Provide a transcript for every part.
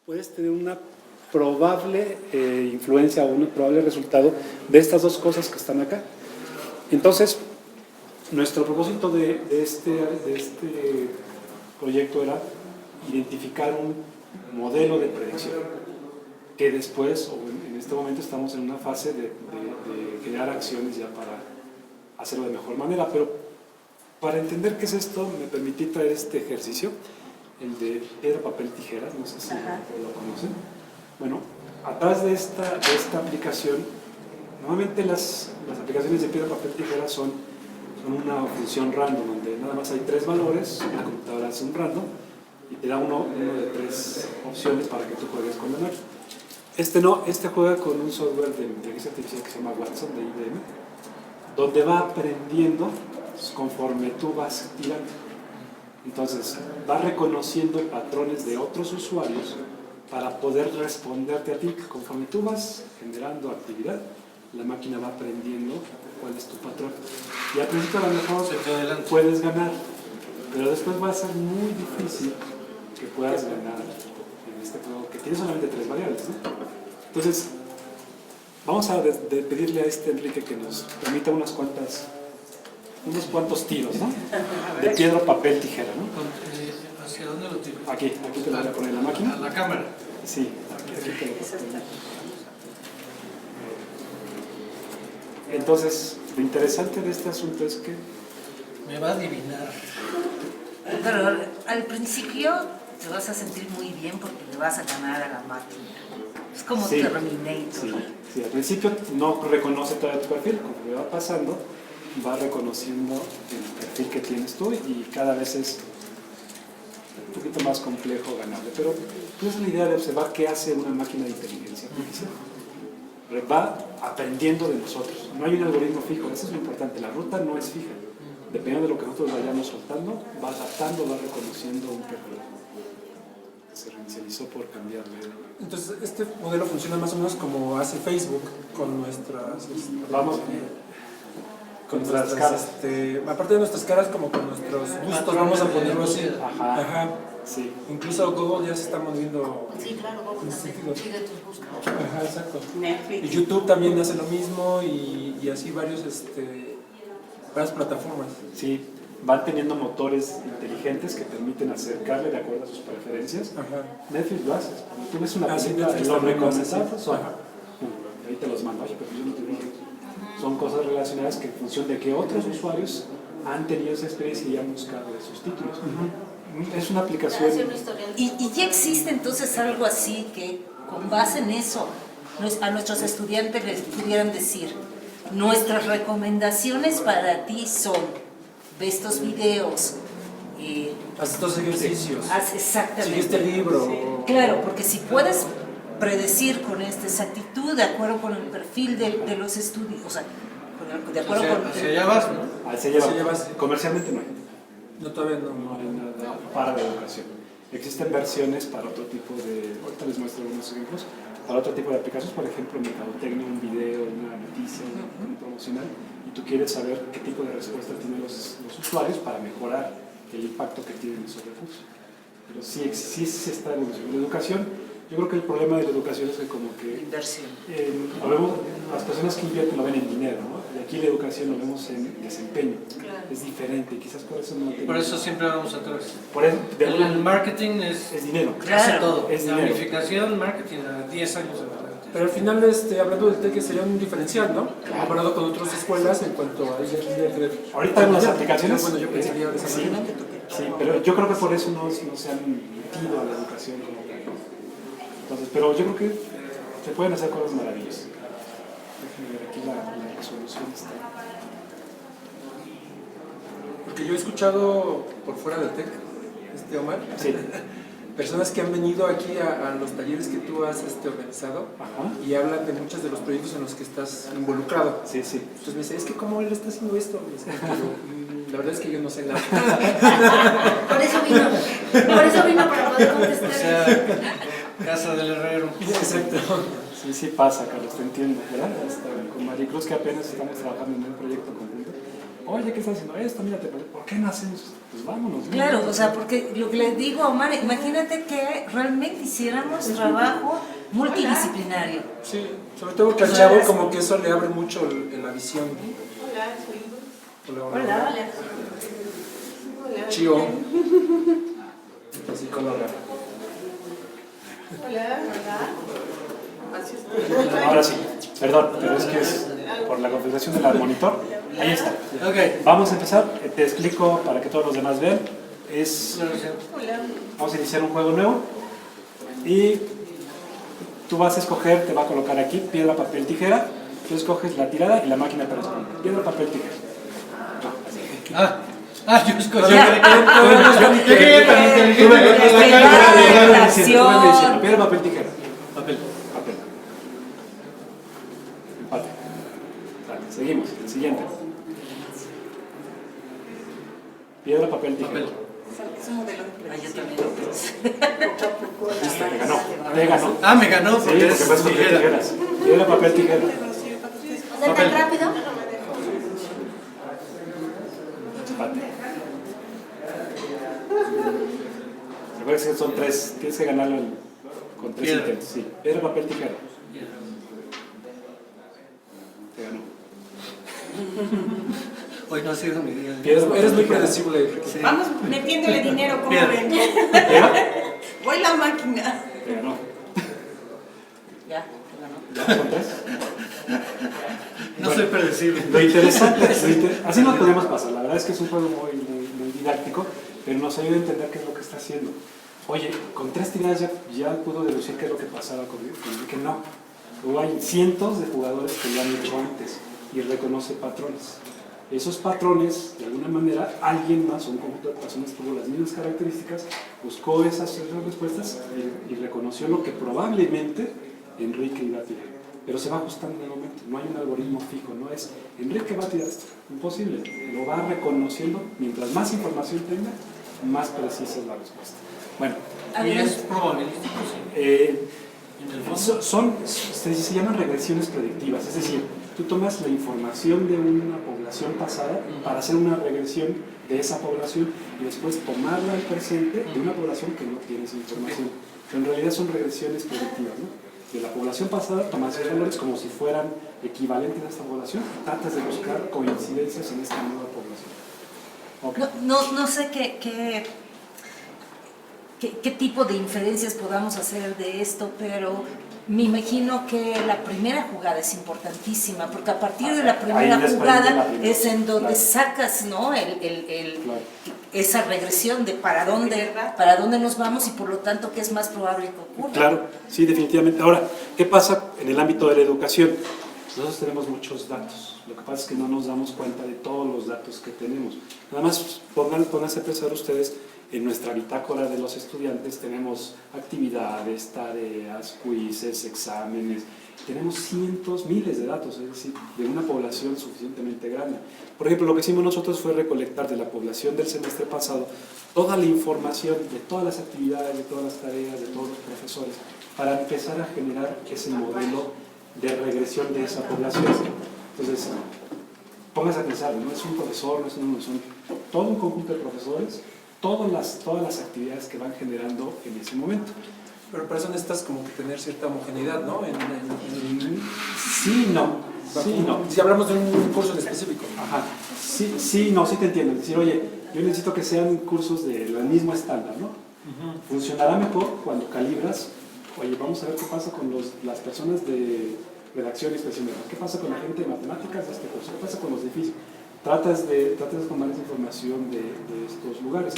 puedes tener una probable influencia o un probable resultado de estas dos cosas que están acá. Entonces, nuestro propósito de este proyecto era identificar un modelo de predicción que después, o en este momento estamos en una fase de crear acciones ya para hacerlo de mejor manera, pero para entender qué es esto me permití traer este ejercicio, el de piedra, papel, tijeras, no sé si lo conocen. Bueno, atrás de esta aplicación, normalmente las aplicaciones de piedra, papel, tijeras son una función random, donde nada más hay 3 valores, la computadora hace un random y te da uno de 3 opciones para que tú juegues con menor. Este juega con un software de inteligencia artificial que se llama Watson, de IBM, donde va aprendiendo conforme tú vas tirando. Entonces, va reconociendo patrones de otros usuarios para poder responderte a ti. Conforme tú vas generando actividad, la máquina va aprendiendo cuál es tu patrón. Y al principio a lo mejor puedes ganar, pero después va a ser muy difícil que puedas ganar en este juego, que tiene solamente 3 variables, ¿no? Entonces, vamos a pedirle a Enrique que nos permita unos cuantos tiros, ¿no? De piedra, papel, tijera, ¿no? ¿Hacia dónde lo tiro? Aquí te lo voy a poner en la máquina. ¿A la cámara? Sí, aquí te lo voy a poner. Entonces, lo interesante de este asunto es que me va a adivinar. Pero al principio te vas a sentir muy bien porque le vas a ganar a la máquina. Es como Terminator. Sí, al principio no reconoce todavía tu perfil, como va pasando, va reconociendo el perfil que tienes tú y cada vez es un poquito más complejo ganarle. Pero es la idea de observar qué hace una máquina de inteligencia artificial. Va aprendiendo de nosotros. No hay un algoritmo fijo, eso es lo importante. La ruta no es fija. Dependiendo de lo que nosotros vayamos soltando, va adaptando, va reconociendo un perfil. Se reinicializó por cambiarle. Entonces, este modelo funciona más o menos como hace Facebook con nuestras... Vamos con nuestras caras. Aparte de nuestras caras, como con nuestros gustos, vamos a ponerlo así. Ajá. Sí. Incluso Google ya se está moviendo. Sí, claro, Google sigue tus gustos. Ajá, exacto. Netflix. Y YouTube también hace lo mismo y así varias plataformas. Sí, van teniendo motores inteligentes que permiten acercarle de acuerdo a sus preferencias. Ajá. Netflix lo hace. Cuando tú ves una película, Netflix los también lo hace, recomendados son. Ajá. Ahí te los mando, pero yo no te digo. Son cosas relacionadas que en función de que otros usuarios han tenido esa experiencia y han buscado esos títulos. Es una aplicación. Y ya existe entonces algo así que con base en eso a nuestros estudiantes les pudieran decir: nuestras recomendaciones para ti son: ve estos videos, Haz estos ejercicios. haz exactamente. Sigue este libro. Sí. Claro, porque si puedes predecir con esta exactitud, de acuerdo con el perfil de los estudios, o sea, de acuerdo con... Hacia allá vas, ¿no? Hacia allá vas. Comercialmente no hay. No, todavía no. No hay nada para la educación. Existen versiones para otro tipo de... Ahorita les muestro algunos ejemplos. Para otro tipo de aplicaciones, por ejemplo, mercadotecnia, un video, una noticia, un promocional, y tú quieres saber qué tipo de respuesta tienen los usuarios para mejorar el impacto que tienen esos recursos. Pero sí está evolucionando. La educación, yo creo que el problema de la educación es que como que... Inversión. Las personas que invierten lo ven en dinero, ¿no? Y aquí la educación lo vemos en desempeño. Claro. Es diferente, y quizás por eso no tenemos... Por eso siempre vamos atrás. Por eso, El marketing es dinero. hace todo. Es La dinero. unificación, marketing a 10 años adelante. Pero al final, hablando del TEC, sería un diferencial, ¿no? Comparado con otras escuelas en cuanto a ahorita en las aplicaciones... Bueno, yo pensaría de esa sí, manera. sí, pero yo creo que por eso no se han metido a la educación como tal. Entonces, pero yo creo que se pueden hacer cosas maravillosas. Déjenme ver aquí la resolución está. Porque yo he escuchado por fuera del TEC, Omar, Sí. personas que han venido aquí a los talleres que tú has organizado. Ajá. Y hablan de muchos de los proyectos en los que estás involucrado. Sí. Entonces me dice, es que ¿cómo él está haciendo esto? Y es que la verdad es que yo no sé nada. Por eso vino para poder contestar. O sea, casa del herrero. Exacto. Sí pasa, Carlos, te entiendo, ¿verdad? Hasta con Maricruz, que apenas estamos trabajando en un proyecto conjunto, oye, ¿qué estás haciendo esto? Mírate, ¿por qué no hacemos esto? Pues vámonos. ¿no? Claro, o sea, porque lo que le digo a Omar, imagínate que realmente hiciéramos trabajo multidisciplinario. Sí, sobre todo que al chavo como que eso le abre mucho la visión. Hola. Hola. Chío. Psicóloga. Ahora sí, perdón, pero es que es por la configuración del monitor. Ahí está. Ok. Vamos a empezar. Te explico para que todos los demás vean. Vamos a iniciar un juego nuevo y tú vas a escoger, te va a colocar aquí piedra, papel, tijera. Tú escoges la tirada y la máquina para responder. Piedra, papel, tijera. Yo escogí. Ya. Yo quería tan inteligente. Tú me acción. diciendo, piedra, papel, tijera. Papel. Empate. Vale, seguimos. El siguiente. Piedra, papel, tijera. Yo también lo pensé. Te ganó. Me ganó Sí, porque porque es puedes escoger tijera. tijeras. Piedra, papel, tijera. O sea, tan rápido. Empate. Recuerda que son tres. Tienes que ganarlo con tres Piedra. intentos. Sí. Piedra, papel, tijera. Te ganó. Hoy no ha sido mi día. Piedra, Eres muy tijera. predecible. Sí. Vamos metiéndole dinero, como Piedra. ven. Piedra. Voy la máquina. Te ganó. Ya, te ganó. ¿Ya son tres? No soy predecible. Lo interesante, así nos podemos pasar. La verdad es que es un juego muy didáctico, pero nos ayuda a entender qué es lo que está haciendo. Oye, con tres tiradas ya pudo deducir qué es lo que pasaba con que no. O hay cientos de jugadores que lo han hecho antes y reconoce patrones. Esos patrones, de alguna manera, alguien más o un conjunto de personas tuvo las mismas características, buscó esas respuestas y reconoció lo que probablemente Enrique iba a tirar. Pero se va ajustando en el momento, no hay un algoritmo fijo, no es Enrique va a tirar esto, imposible, lo va reconociendo, mientras más información tenga, más precisa es la respuesta. Bueno, Y es probabilístico, sí. En el fondo. se llaman regresiones predictivas, es decir, tú tomas la información de una población pasada para hacer una regresión de esa población y después tomarla al presente de una población que no tiene esa información. Pero en realidad son regresiones predictivas, ¿no? De la población pasada tomas esos valores como si fueran equivalentes a esta población y tratas de buscar coincidencias en esta nueva población. Okay. No sé qué tipo de inferencias podamos hacer de esto, pero me imagino que la primera jugada es importantísima, porque a partir de la primera jugada es en donde sacas, ¿no? Esa regresión de para dónde nos vamos y por lo tanto qué es más probable que ocurra. Claro, sí, definitivamente. Ahora, ¿qué pasa en el ámbito de la educación? Nosotros tenemos muchos datos, lo que pasa es que no nos damos cuenta de todos los datos que tenemos. Nada más pónganse a pensar ustedes, en nuestra bitácora de los estudiantes tenemos actividades, tareas, quizzes, exámenes, tenemos cientos, miles de datos, es decir, de una población suficientemente grande. Por ejemplo, lo que hicimos nosotros fue recolectar de la población del semestre pasado toda la información de todas las actividades, de todas las tareas, de todos los profesores, para empezar a generar ese modelo de regresión de esa población. Entonces, póngase a pensar, no es un profesor, no es una son todo un conjunto de profesores, todas las actividades que van generando en ese momento. Pero para eso necesitas como que tener cierta homogeneidad, ¿no? Sí, no. Sí, no. Si hablamos de un curso en específico. Ajá. Sí, no, sí te entiendo. Es decir, oye, yo necesito que sean cursos del mismo estándar, ¿no? Funcionará mejor cuando calibras, oye, vamos a ver qué pasa con las personas de redacción y expresión, qué pasa con la gente de matemáticas de este curso, qué pasa con los de física. Tratas de tomar esa información de estos lugares.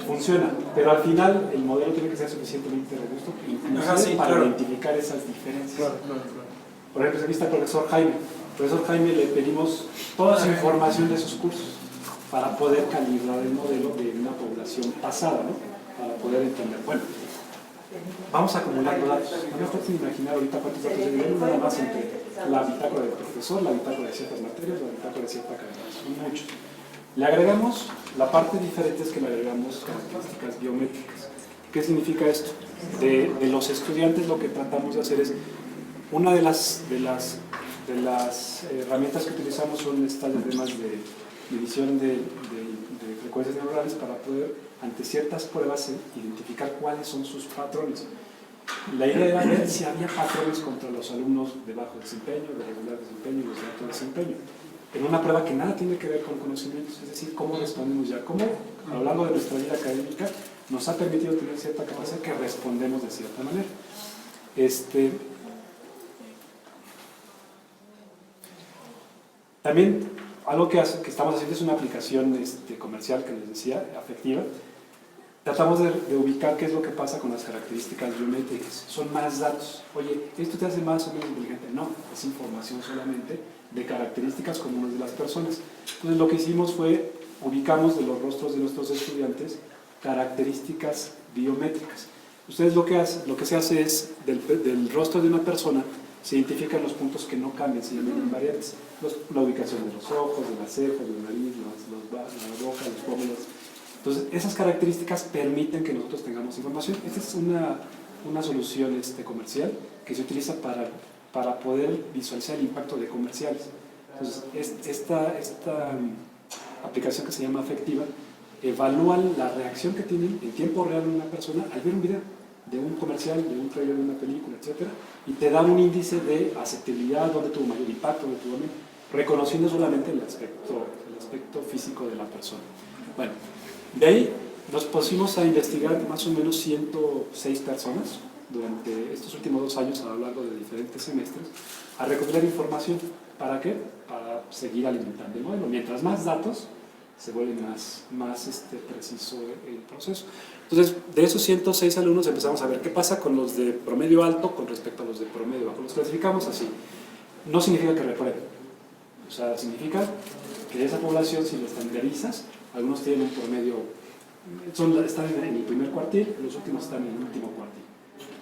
Funciona, pero al final el modelo tiene que ser suficientemente robusto inclusive para identificar esas diferencias. Claro. Por ejemplo, aquí está el profesor Jaime. Al profesor Jaime le pedimos toda su información de sus cursos para poder calibrar el modelo de una población pasada, ¿no? Para poder entender. Bueno, vamos acumulando datos. No me puedo imaginar ahorita cuántos datos debemos nada más entre la bitácora del profesor, la bitácora de ciertas materias, la bitácora de cierta carrera. Son muchos. Le agregamos, la parte diferente es que le agregamos características biométricas. ¿Qué significa esto? De los estudiantes lo que tratamos de hacer es, una de las las herramientas que utilizamos son estas temas de medición de frecuencias neuronales para poder, ante ciertas pruebas, identificar cuáles son sus patrones. La idea era ver si había patrones contra los alumnos de bajo desempeño, de regular desempeño y los de alto desempeño. En una prueba que nada tiene que ver con conocimientos, es decir, cómo respondemos ya, cómo a lo largo de nuestra vida académica nos ha permitido tener cierta capacidad que respondemos de cierta manera. También algo que estamos haciendo es una aplicación comercial que les decía, afectiva. Tratamos de ubicar qué es lo que pasa con las características biométricas. Son más datos. Oye, ¿esto te hace más o menos inteligente? No, es información solamente de características comunes de las personas. Entonces lo que hicimos fue, ubicamos de los rostros de nuestros estudiantes características biométricas. Ustedes lo que se hace es, del rostro de una persona, se identifican los puntos que no cambian, se llaman invariantes. La ubicación de los ojos, de las cejas, de la nariz, la boca, los pómulos. Entonces, esas características permiten que nosotros tengamos información. Esta es una solución comercial que se utiliza para poder visualizar el impacto de comerciales. Entonces, esta aplicación que se llama Afectiva evalúa la reacción que tienen en tiempo real una persona al ver un video de un comercial, de un trailer de una película, etc. Y te da un índice de aceptabilidad, dónde tuvo mayor impacto, dónde tuvo menos, reconociendo solamente el aspecto físico de la persona. Bueno, de ahí nos pusimos a investigar más o menos 106 personas durante estos últimos 2 años a lo largo de diferentes semestres, a recopilar información. ¿Para qué? Para seguir alimentando el modelo. Mientras más datos, se vuelve más preciso el proceso. Entonces, de esos 106 alumnos empezamos a ver qué pasa con los de promedio alto con respecto a los de promedio bajo. Los clasificamos así. No significa que reprueben. O sea, significa que esa población, si lo estandarizas, algunos tienen un promedio, están en el primer cuartil, los últimos están en el último cuartil.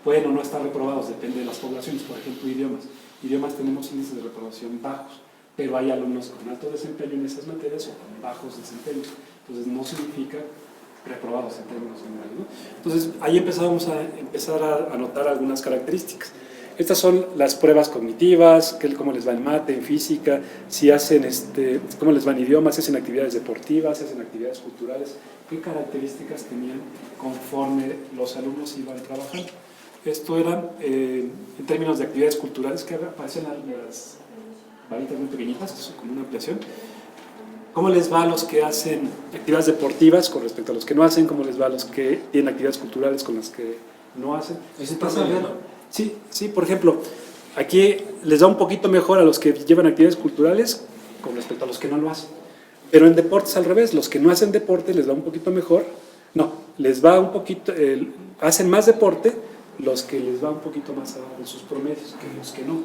Pueden o no estar reprobados, depende de las poblaciones. Por ejemplo, idiomas. Idiomas tenemos índices de reprobación bajos, pero hay alumnos con alto desempeño en esas materias o con bajos desempeños. Entonces, no significa reprobados en términos generales, ¿no? Entonces, ahí empezamos a anotar algunas características. Estas son las pruebas cognitivas, cómo les va en mate, en física, si hacen cómo les va en idiomas, si hacen actividades deportivas, si hacen actividades culturales, qué características tenían conforme los alumnos iban trabajando. Esto era, en términos de actividades culturales, que aparecen las varitas muy pequeñitas, eso como una ampliación. ¿Cómo les va a los que hacen actividades deportivas con respecto a los que no hacen? ¿Cómo les va a los que tienen actividades culturales con las que no hacen? Ese pasa bien, ¿no? Sí, por ejemplo, aquí les va un poquito mejor a los que llevan actividades culturales con respecto a los que no lo hacen. Pero en deportes al revés, los que no hacen deporte les va un poquito mejor. No, les va un poquito, hacen más deporte los que les va un poquito más abajo en sus promedios que los que no.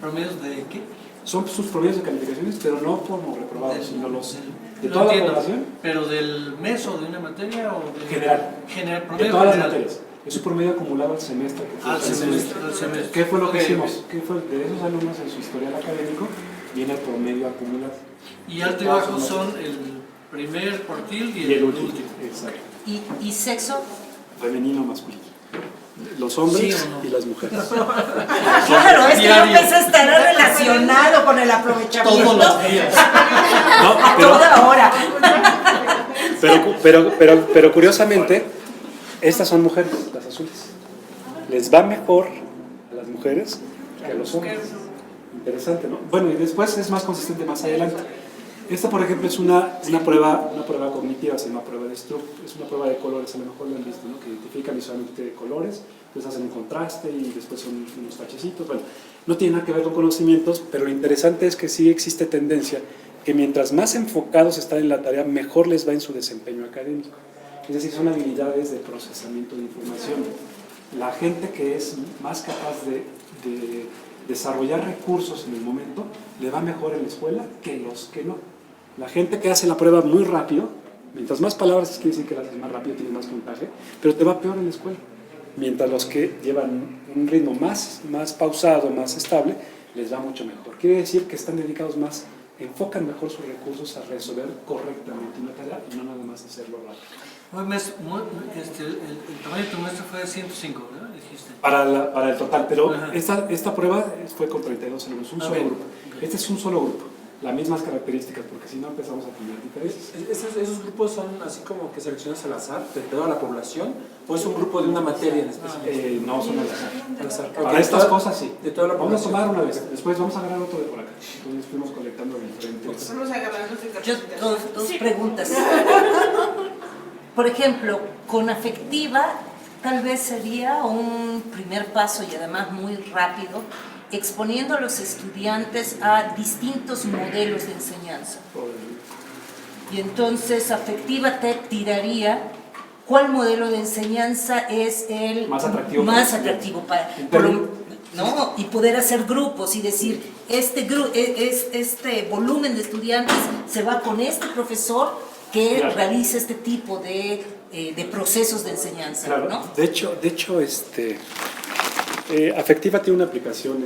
¿Promedios de qué? Son sus promedios de calificaciones, pero no como reprobados, sino los de no toda entiendo, la población. ¿Pero del mes o de una materia o de General, promedio de todas las general? materias. Es su promedio acumulado al semestre. Al semestre. ¿Qué fue lo que Ok. hicimos? ¿Qué fue de esos alumnos en su historial académico? Viene el promedio acumulado. Y alto y bajo son el primer cuartil y el último. Exacto. ¿Y sexo? Femenino, masculino. Los hombres ¿Sí o no? y las mujeres. Claro, es que yo Diario. pensé estará relacionado con el aprovechamiento. Todos los días. No, A toda hora. pero curiosamente, estas son mujeres, las azules. Les va mejor a las mujeres que a los hombres. Interesante, ¿no? Bueno, y después es más consistente más adelante. Esta, por ejemplo, es una prueba cognitiva, se llama prueba de Stroop. Es una prueba de colores, a lo mejor lo han visto, ¿no? Que identifica visualmente colores, entonces hacen un contraste y después son unos tachecitos. Bueno, no tiene nada que ver con conocimientos, pero lo interesante es que sí existe tendencia que mientras más enfocados están en la tarea, mejor les va en su desempeño académico. Es decir, son habilidades de procesamiento de información. La gente que es más capaz de desarrollar recursos en el momento, le va mejor en la escuela que los que no. La gente que hace la prueba muy rápido, mientras más palabras quiere decir que la haces más rápido, tienes más puntaje, pero te va peor en la escuela. Mientras los que llevan un ritmo más pausado, más estable, les va mucho mejor. Quiere decir que están dedicados más enfocan mejor sus recursos a resolver correctamente una tarea y no nada más hacerlo rápido. El tamaño de tu muestra fue de 105, ¿verdad? Dijiste. Para el total, pero Ajá. esta prueba fue con 32 alumnos, un solo bien. grupo. Este es un solo grupo, las mismas características, porque si no empezamos a tener diferencias. ¿Esos grupos son así como que selecciones al azar de toda la población? ¿O es un grupo de una materia en específico? No son al azar. Al azar. Para Ok, estas toda- cosas sí. De toda la Vamos a población. tomar una vez, después vamos a agarrar otro de por acá. Entonces fuimos colectando diferentes. Vamos a agarrarnos de Yo, capacitación. dos preguntas. Por ejemplo, con afectiva, tal vez sería un primer paso y además muy rápido, exponiendo a los estudiantes a distintos modelos de enseñanza. Y entonces afectiva te tiraría cuál modelo de enseñanza es el Más atractivo. más atractivo para, ¿no? Y poder hacer grupos y decir, este volumen de estudiantes se va con este profesor que Claro. realiza este tipo de procesos de enseñanza, Claro, ¿no? de hecho Afectiva tiene una aplicación,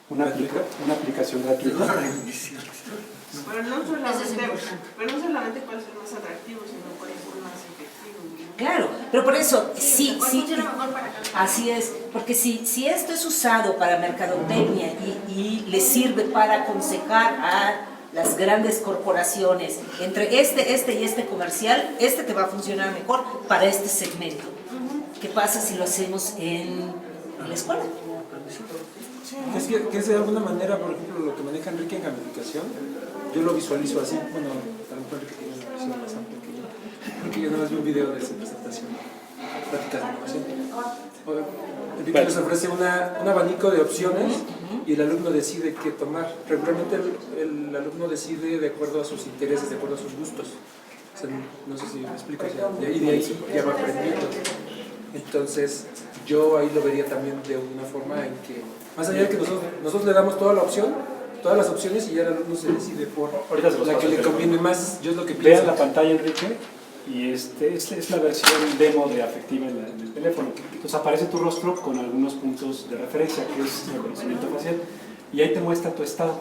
una aplicación gratuita. Pero no solamente cuál es el más atractivo, sino cuál es el más efectivo, ¿no? Claro, pero por eso, sí, ¿Cuál sí, funciona mejor para cada uno? así es, porque si esto es usado para mercadotecnia y le sirve para aconsejar a las grandes corporaciones, entre este y este comercial, este te va a funcionar mejor para este segmento. ¿Qué pasa si lo hacemos en la escuela? Que es de alguna manera, por ejemplo, lo que maneja Enrique en gamificación, yo lo visualizo así. Bueno, a lo mejor Enrique tiene una visión más amplia que yo, porque yo no vi un video de esa presentación, prácticas de innovación. Enrique les ofrece un abanico de opciones y el alumno decide qué tomar. Regularmente el alumno decide de acuerdo a sus intereses, de acuerdo a sus gustos. O sea, no sé si me explico, o sea, de ahí ya va aprendiendo. Entonces, yo ahí lo vería también de una forma en que, más allá de que nosotros le damos toda la opción, todas las opciones y ya el alumno se decide por Ahorita se los la paso que le el conviene más, yo es lo que Vean pienso. la pantalla, Enrique, y esta es la versión demo de Afectiva en el teléfono. Entonces aparece tu rostro con algunos puntos de referencia, que es el reconocimiento facial, y ahí te muestra tu estado.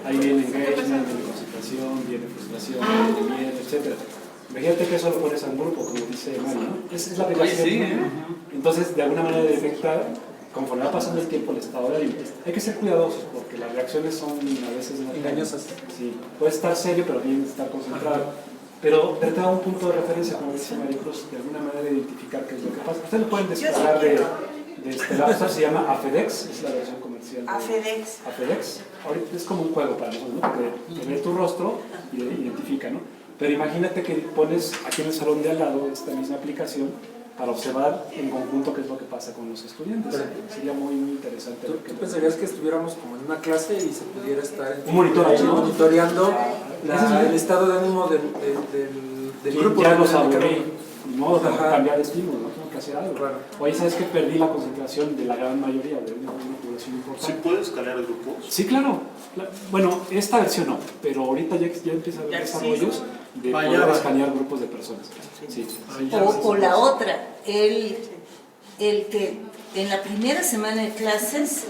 Ahí viene engagement, viene concentración, viene frustración, viene miedo, etc. Imagínate que eso lo pones al grupo, como dice Mario, ¿no? Esa es la aplicación. sí, Entonces, de alguna manera detecta, conforme va pasando el tiempo, el estado de ánimo. Hay que ser cuidadosos, porque las reacciones son a veces Engañosas. Sí, puede estar serio, pero bien estar concentrado. Pero te da un punto de referencia, como dice Maricruz, de alguna manera identificar qué es lo que pasa. Ustedes lo pueden descargar de App, se llama Afedex, es la versión comercial. Afedex. Afedex. Ahorita es como un juego para nosotros, ¿no? Porque te ve tu rostro y identifica, ¿no? Pero imagínate que pones aquí en el salón de al lado esta misma aplicación para observar en conjunto qué es lo que pasa con los estudiantes. Sería muy interesante. ¿Tú pensarías que estuviéramos como en una clase y se pudiera estar Un monitor ahí, ¿no? monitoreando Ese es el estado de ánimo del grupo? Ya del los alumno? aburrí, ni modo, tengo que Ajá. cambiar de estímulo, no tengo que hacer algo. Claro. Oye, ¿sabes que perdí la concentración de la gran mayoría de una población ¿Sí importante? puedes escanear grupos? Sí, claro. Bueno, esta versión no, pero ahorita ya empieza a haber desarrollos de poder escanear grupos de personas. Sí. O la otra, el que en la primera semana de clases,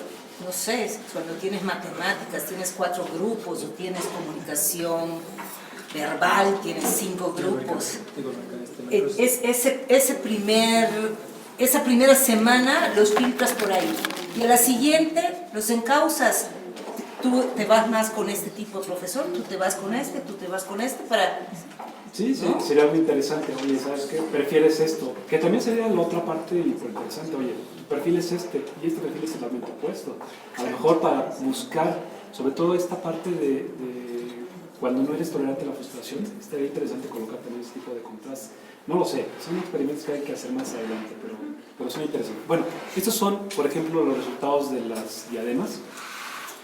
no sé, cuando tienes matemáticas, tienes 4 grupos, o tienes comunicación verbal, tienes 5 grupos. Esa primera semana los filtras por ahí. Y a la siguiente los encausas. Tú te vas más con este tipo de profesor, tú te vas con este, tú te vas con este, para... Sí, sería muy interesante. Oye, ¿sabes qué? ¿Prefieres esto? Que también sería la otra parte interesante. Oye, tu perfil es este y este perfil es totalmente opuesto. A lo mejor para buscar, sobre todo esta parte de cuando no eres tolerante a la frustración, estaría interesante colocar también ese tipo de contraste. No lo sé, son experimentos que hay que hacer más adelante, pero son interesantes. Bueno, estos son, por ejemplo, los resultados de las diademas.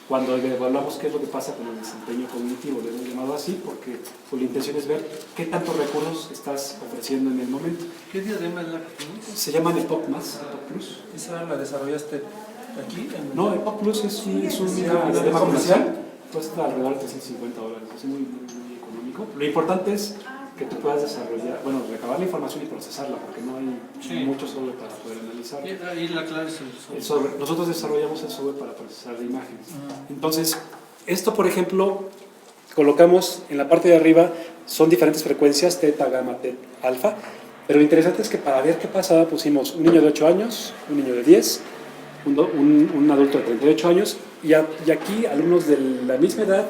Cuando evaluamos qué es lo que pasa con el desempeño cognitivo, lo hemos llamado así porque pues, la intención es ver qué tantos recursos estás ofreciendo en el momento. ¿Qué diadema es la que tienes? Se llaman EPOC+, EPOC Plus. ¿Esa la desarrollaste aquí? No, EPOC Plus es una ¿es diadema comercial? comercial, cuesta alrededor de $350, es muy económico. Lo importante es que tú puedas desarrollar, bueno, recabar la información y procesarla, porque no hay Sí. mucho software para poder analizar. Ahí la clave es El software. Nosotros desarrollamos el software para procesar de imágenes. Entonces, esto, por ejemplo, colocamos en la parte de arriba, son diferentes frecuencias, teta, gamma, alfa, pero lo interesante es que para ver qué pasaba pusimos un niño de 8 años, un niño de 10, un adulto de 38 años, y aquí alumnos de la misma edad,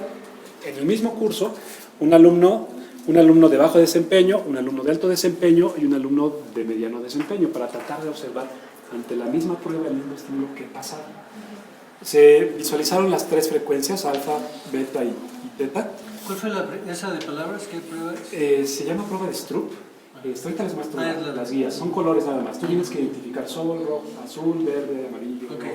en el mismo curso, un alumno de bajo desempeño, un alumno de alto desempeño y un alumno de mediano desempeño, para tratar de observar ante la misma prueba, el mismo estímulo, qué pasaba. Se visualizaron las 3 frecuencias, alfa, beta y teta. ¿Cuál fue esa de palabras? ¿Qué prueba es? Se llama prueba de Stroop. Ahorita les muestro Ah, es las guías, son colores nada más. Tú tienes que identificar sol, rojo, azul, verde, amarillo, Ok. rojo.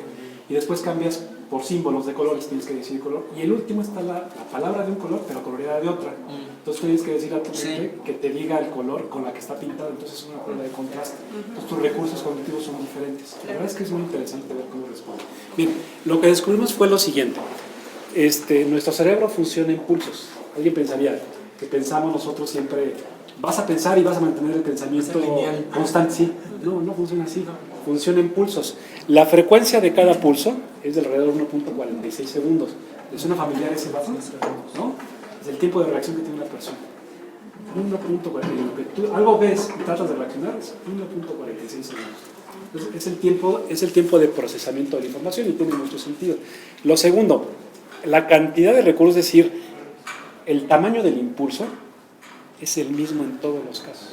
Y después cambias por símbolos de colores, tienes que decir color. Y el último está la palabra de un color, pero coloreada de otra. Entonces tienes que decir a tu mente que te diga el color con la que está pintado. Entonces es una prueba de contraste. Entonces tus recursos cognitivos son diferentes. La verdad es que es muy interesante ver cómo responde. Bien, lo que descubrimos fue lo siguiente. Nuestro cerebro funciona en pulsos. Alguien pensaría que pensamos nosotros siempre, vas a pensar y vas a mantener el pensamiento lineal. constante. Sí, no funciona así. Funciona en pulsos. La frecuencia de cada pulso es de alrededor de 1.46 segundos. ¿Les suena familiar ese dato? ¿No? Es el tiempo de reacción que tiene una persona. 1.46. Lo que tú algo ves y tratas de reaccionar es 1.46 segundos. Entonces, es el tiempo de procesamiento de la información y tiene mucho sentido. Lo segundo, la cantidad de recursos, es decir, el tamaño del impulso es el mismo en todos los casos.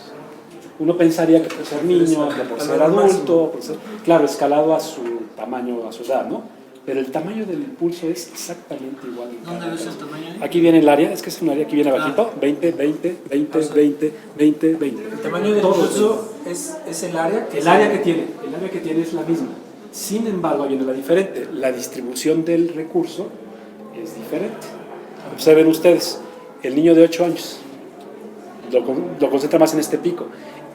Uno pensaría que por ser niño, que por ser adulto, claro, escalado a su tamaño, a su edad, ¿no? Pero el tamaño del impulso es exactamente igual. ¿Dónde ves el tamaño? Aquí viene el área, es que es un área, aquí viene abajito, 20, 20, 20, 20, 20, 20. El tamaño del pulso es el área El área que tiene es la misma. Sin embargo, ahí viene la diferente. La distribución del recurso es diferente. Observen ustedes, el niño de 8 años lo concentra más en este pico.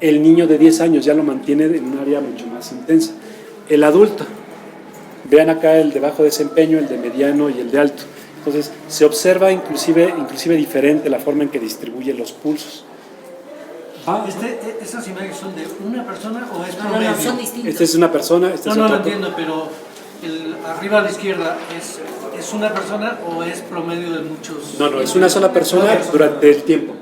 El niño de 10 años ya lo mantiene en un área mucho más intensa. El adulto, vean acá el de bajo desempeño, el de mediano y el de alto. Entonces, se observa inclusive diferente la forma en que distribuye los pulsos. ¿Esas imágenes son de una persona o es No, promedio? son distintos. Esta es una persona, esta No, es no lo otra. entiendo, pero arriba a la izquierda ¿es una persona o es promedio de muchos? No, es una sola persona durante el tiempo.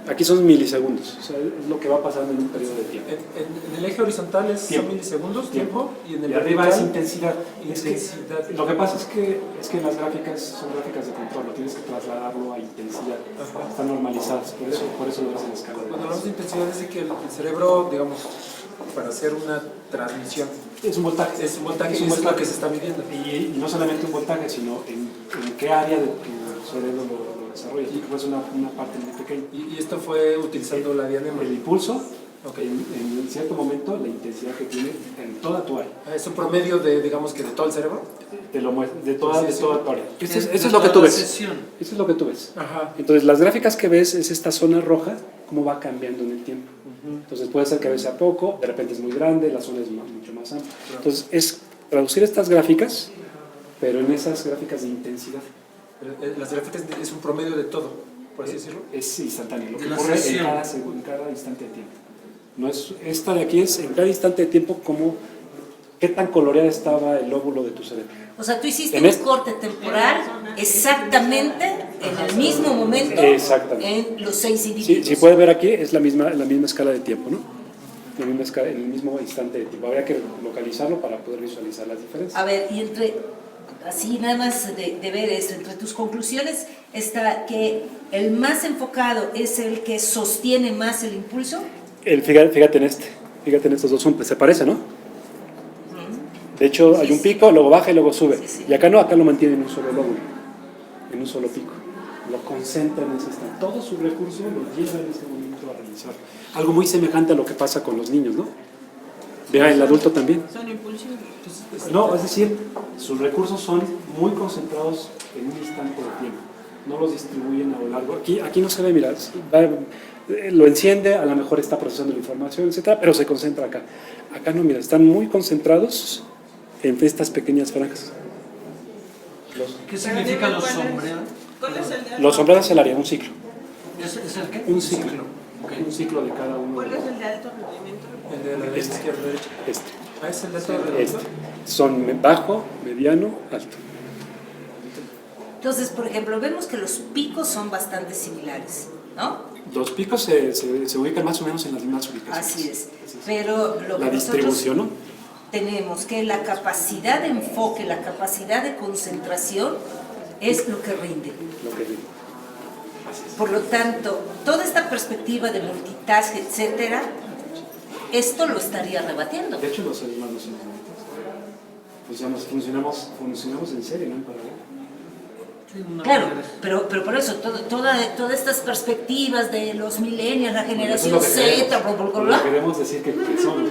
Aquí son milisegundos, o sea, es lo que va pasando en un periodo de tiempo. En el eje horizontal son milisegundos, tiempo, y en el arriba vertical, es intensidad. intensidad. Lo que pasa es que las gráficas son gráficas de control, tienes que trasladarlo a intensidad. Están normalizadas, por eso lo ves en escala. Cuando hablamos de intensidad es de que el cerebro, digamos, para hacer una transmisión, Es un voltaje. es un voltaje y es lo que se está midiendo. Y no solamente un voltaje, sino en qué área de tu cerebro lo desarrollas, porque es una parte muy pequeña. Y esto fue utilizando la diadema. El impulso, Okay. en cierto momento, la intensidad que tiene en toda tu área. ¿Es un promedio de, digamos que de todo el cerebro? Te lo muestra de toda tu área. Eso Es es lo que tú ves. sesión. Eso es lo que tú ves. Ajá. Entonces, las gráficas que ves es esta zona roja, cómo va cambiando en el tiempo. Entonces, puede ser que a veces sea poco, de repente es muy grande, la zona es mucho más amplia. Entonces, es traducir estas gráficas, pero en esas gráficas de intensidad. Las gráficas es un promedio de todo, por así decirlo. Es instantáneo, lo que De la ocurre en sesión. en cada instante de tiempo. No es, esta de aquí es en cada instante de tiempo qué tan coloreada estaba el lóbulo de tu cerebro. O sea, tú hiciste En un este- corte temporal exactamente en el mismo momento Exactamente. en los 6 Sí, individuos. si puede ver aquí, es la misma escala de tiempo, ¿no? La misma escala, en el mismo instante de tiempo. Habría que localizarlo para poder visualizar las diferencias. A ver, y así nada más de ver esto, entre tus conclusiones está que el más enfocado es el que sostiene más el impulso. Fíjate en estos dos, se parece, ¿no? De hecho, hay un pico, luego baja y luego sube. Sí. Y acá no, acá lo mantiene en un solo lóbulo, en un solo pico. Lo concentra en ese instante. Todo su recurso lo lleva en este momento a realizar. Algo muy semejante a lo que pasa con los niños, ¿no? Vea, el adulto también. Son impulsivos. No, es decir, sus recursos son muy concentrados en un instante de tiempo. No los distribuyen a lo largo. Aquí no se ve, mira, lo enciende, a lo mejor está procesando la información, etcétera, pero se concentra acá. Acá no, mira, están muy concentrados en estas pequeñas franjas. ¿Qué significa los sombreados? ¿Cuál es el de Los sombreados es el área, un ciclo. ¿Es el qué? Un ciclo. un ciclo de cada uno. ¿Cuál es el de alto rendimiento? El de la derecha, izquierda, derecha. Este. Ah, es el de todo redondo. Son bajo, mediano, alto. Entonces, por ejemplo, vemos que los picos son bastante similares, ¿no? Los picos se ubican más o menos en las mismas ubicaciones. Así es. Pero lo La que distribución, ¿no? nosotros tenemos que la capacidad de enfoque, la capacidad de concentración es lo que rinde. Lo que digo. Así es. Por lo tanto, toda esta perspectiva de multitask, etcétera, esto lo estaría rebatiendo. De hecho, los seres humanos somos multitask. Funcionamos en serie, no en paralelo. Sí, una Claro, manera. pero por eso, todas estas perspectivas de los millennials, la Eso es generación lo que Z, queremos. Lo que queremos decir que somos, ¿no?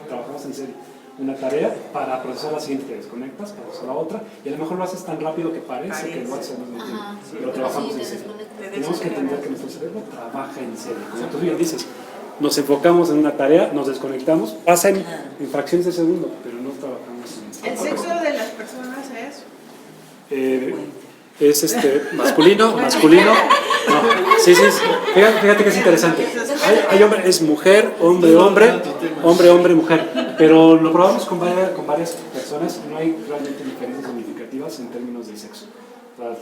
Trabajamos en serie. Una tarea para procesar la siguiente, te desconectas, para procesar la otra, y a lo mejor lo haces tan rápido que parece que lo haces al mismo tiempo. Ajá, Pero trabajamos en serie. Tenemos que entender que nuestro cerebro trabaja en serie. Como tú bien dices, nos enfocamos en una tarea, nos desconectamos, pasa en fracciones de segundo, pero no trabajamos en serie. ¿El sexo de las personas es? Es masculino. No, sí. Fíjate que es interesante. Hay hombre, es mujer, hombre, mujer. Pero lo probamos con varias personas, no hay realmente diferencias significativas en términos de sexo. O sea,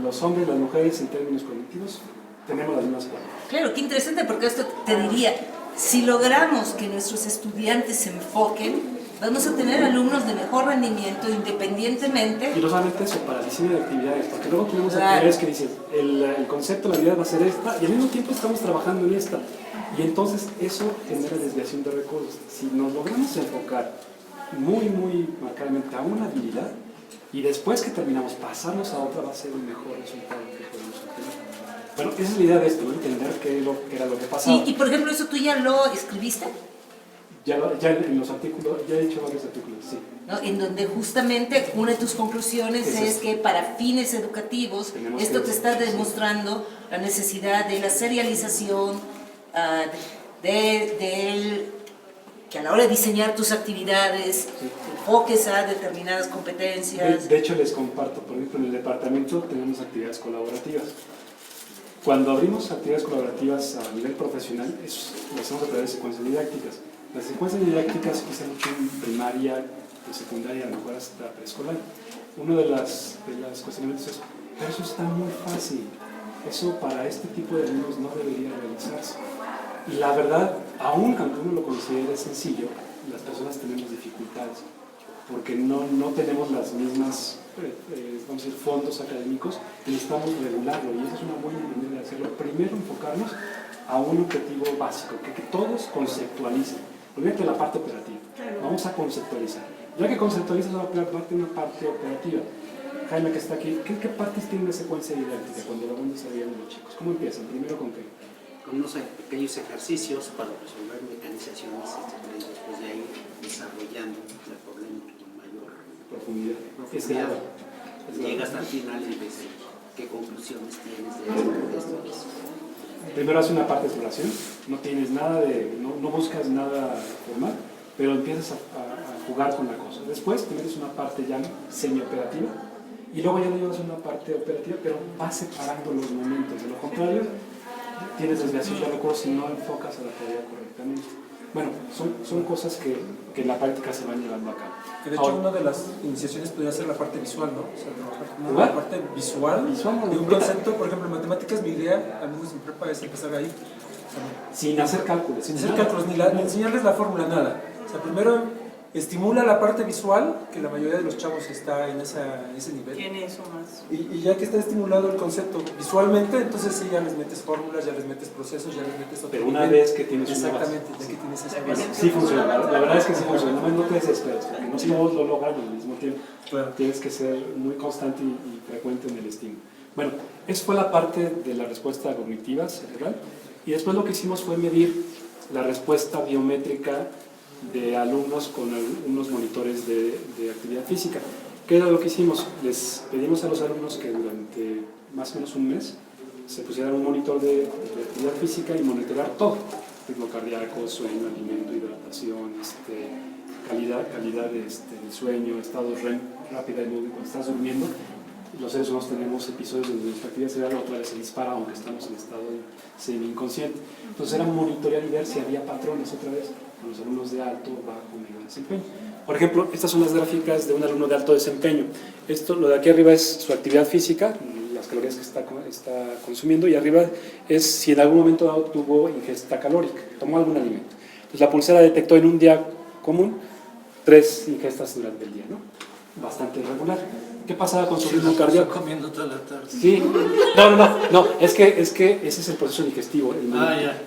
los hombres y las mujeres en términos cognitivos tenemos las mismas cualidades. Claro, qué interesante, porque esto te diría, si logramos que nuestros estudiantes se enfoquen, vamos a tener alumnos de mejor rendimiento independientemente. Y no solamente eso, para diseño de actividades, porque luego tenemos Claro. actividades que dicen, el concepto de la habilidad va a ser esta, y al mismo tiempo estamos trabajando en esta. Y entonces eso genera desviación de recursos. Si nos logramos enfocar muy marcadamente a una habilidad, y después que terminamos pasarnos a otra, va a ser el mejor resultado que podemos obtener. Bueno, esa es la idea de esto, ¿no? Entender qué era lo que pasaba. Y por ejemplo, ¿eso tú ya lo escribiste? Ya en los artículos, ya he hecho varios artículos, sí. ¿No? En donde justamente una de tus conclusiones es que para fines educativos Tenemos esto que- te está demostrando la necesidad de la serialización, que a la hora de diseñar tus actividades enfoques a determinadas competencias. De hecho, les comparto, por ejemplo, en el departamento tenemos actividades colaborativas. Cuando abrimos actividades colaborativas a nivel profesional, lo hacemos a través de secuencias didácticas. Las secuencias didácticas se usan mucho en primaria, en secundaria, a lo mejor hasta preescolar. Uno de los cuestionamientos es, pero eso está muy fácil, eso para este tipo de alumnos no debería realizarse. Y la verdad, aun aunque uno lo considere sencillo, las personas tenemos dificultades, porque no tenemos las mismas vamos a decir, fondos académicos, y necesitamos regularlo, y esa es una buena manera de hacerlo. Primero enfocarnos a un objetivo básico, que todos conceptualicen. Olvídate de la parte operativa, vamos a conceptualizar. Ya que conceptualizas una parte operativa, Jaime que está aquí, ¿qué partes tiene una secuencia didáctica cuando lo van desarrollando los chicos? ¿Cómo empiezan? ¿Primero con qué? Con unos pequeños ejercicios para resolver mecanizaciones, y después de ahí desarrollando el problema con mayor Profundidad. profundidad. Llegas al final y ves qué conclusiones tienes de esto, de eso. Primero haces una parte de exploración, no tienes nada no buscas nada formal, pero empiezas a jugar con la cosa. Después te metes una parte ya semi-operativa y luego ya no llevas una parte operativa, pero vas separando los momentos. De lo contrario, tienes desviación de recursos si no enfocas a la tarea correctamente. Bueno, son cosas que en la práctica se van llevando a cabo. Que de hecho una de las iniciaciones podría ser la parte visual, ¿no? O sea, trabajar como ¿Igual? la parte visual de un concepto, por ejemplo, en matemáticas, mi idea, al menos en prepa, es empezar ahí. O sea, Sin hacer cálculos. sin hacer cálculos, ni enseñarles la fórmula, nada. O sea, primero estimula la parte visual, que la mayoría de los chavos está en ese nivel. Tiene eso más. Y ya que está estimulado el concepto visualmente, entonces sí, ya les metes fórmulas, ya les metes procesos, ya les metes otro Pero una nivel. vez que tienes una base. Exactamente, ya que tienes esa base. Sí funciona, la verdad es que sí funciona, no te desesperes, porque no todos lo logran al mismo tiempo. Claro. Tienes que ser muy constante y frecuente en el estímulo. Bueno, esa fue la parte de la respuesta cognitiva cerebral, y después lo que hicimos fue medir la respuesta biométrica de alumnos con unos monitores de actividad física. ¿Qué era lo que hicimos? Les pedimos a los alumnos que durante más o menos un mes se pusieran un monitor de actividad física y monitorear todo: ritmo cardíaco, sueño, alimento, hidratación, calidad del sueño, estados REM, rápida y móvil cuando estás durmiendo. los seres humanos tenemos episodios donde nuestra actividad cerebral otra vez se dispara aunque estamos en estado semi-inconsciente. Entonces era monitorear y ver si había patrones otra vez con los alumnos de alto, bajo, medio desempeño. Por ejemplo, estas son las gráficas de un alumno de alto desempeño. Lo de aquí arriba es su actividad física, las calorías que está consumiendo, y arriba es si en algún momento dado tuvo ingesta calórica, tomó algún alimento. Entonces la pulsera detectó en un día común 3 ingestas durante el día, ¿no? Bastante irregular. ¿Qué pasaba con su ritmo cardíaco? Comiendo toda la tarde. Sí, no, es que ese es el proceso digestivo.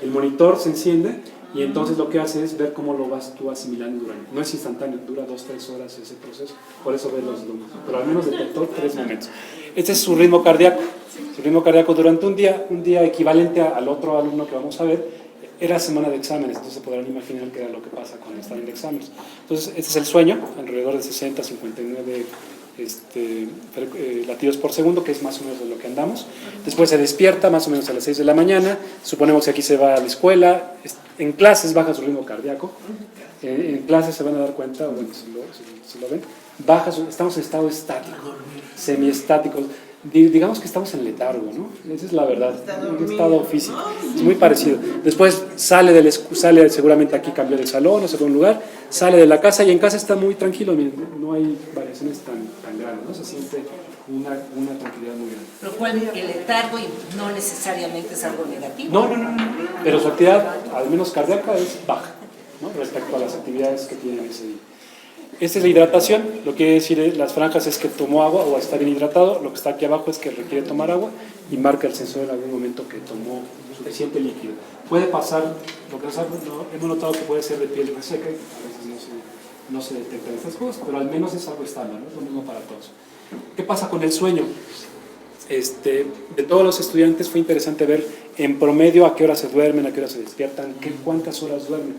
El monitor se enciende y entonces lo que hace es ver cómo lo vas tú asimilando durante. No es instantáneo, dura 2-3 horas ese proceso, por eso ves los números, pero al menos detectó 3 momentos. Este es su ritmo cardíaco. Su ritmo cardíaco durante un día equivalente al otro alumno que vamos a ver. Era semana de exámenes, entonces se podrán imaginar qué era lo que pasa cuando están en exámenes. Entonces, este es el sueño, alrededor de 60, 59 latidos por segundo, que es más o menos de lo que andamos. Después se despierta más o menos a las 6 de la mañana, suponemos que aquí se va a la escuela, en clases baja su ritmo cardíaco, en clases se van a dar cuenta, bueno, si lo ven, estamos en estado estático, semiestático. Digamos que estamos en letargo, ¿no? Esa es la verdad, en estado físico, es muy parecido. Después sale seguramente aquí cambió de salón o se va a un lugar, sale de la casa y en casa está muy tranquilo, no hay variaciones tan grandes, ¿no? Se siente una tranquilidad muy grande. Lo cual el letargo no necesariamente es algo negativo. No, pero su actividad, al menos cardíaca, es baja, ¿no? Respecto a las actividades que tienen ese día. Esta es la hidratación, lo que quiere decir las franjas es que tomó agua o está bien hidratado, lo que está aquí abajo es que requiere tomar agua y marca el sensor en algún momento que tomó suficiente líquido. Puede pasar, lo que hemos notado que puede ser de piel reseca, a veces no se detectan estas cosas, pero al menos es algo estándar, ¿no? Es lo mismo para todos. ¿Qué pasa con el sueño? De todos los estudiantes fue interesante ver en promedio a qué hora se duermen, a qué hora se despiertan, cuántas horas duermen.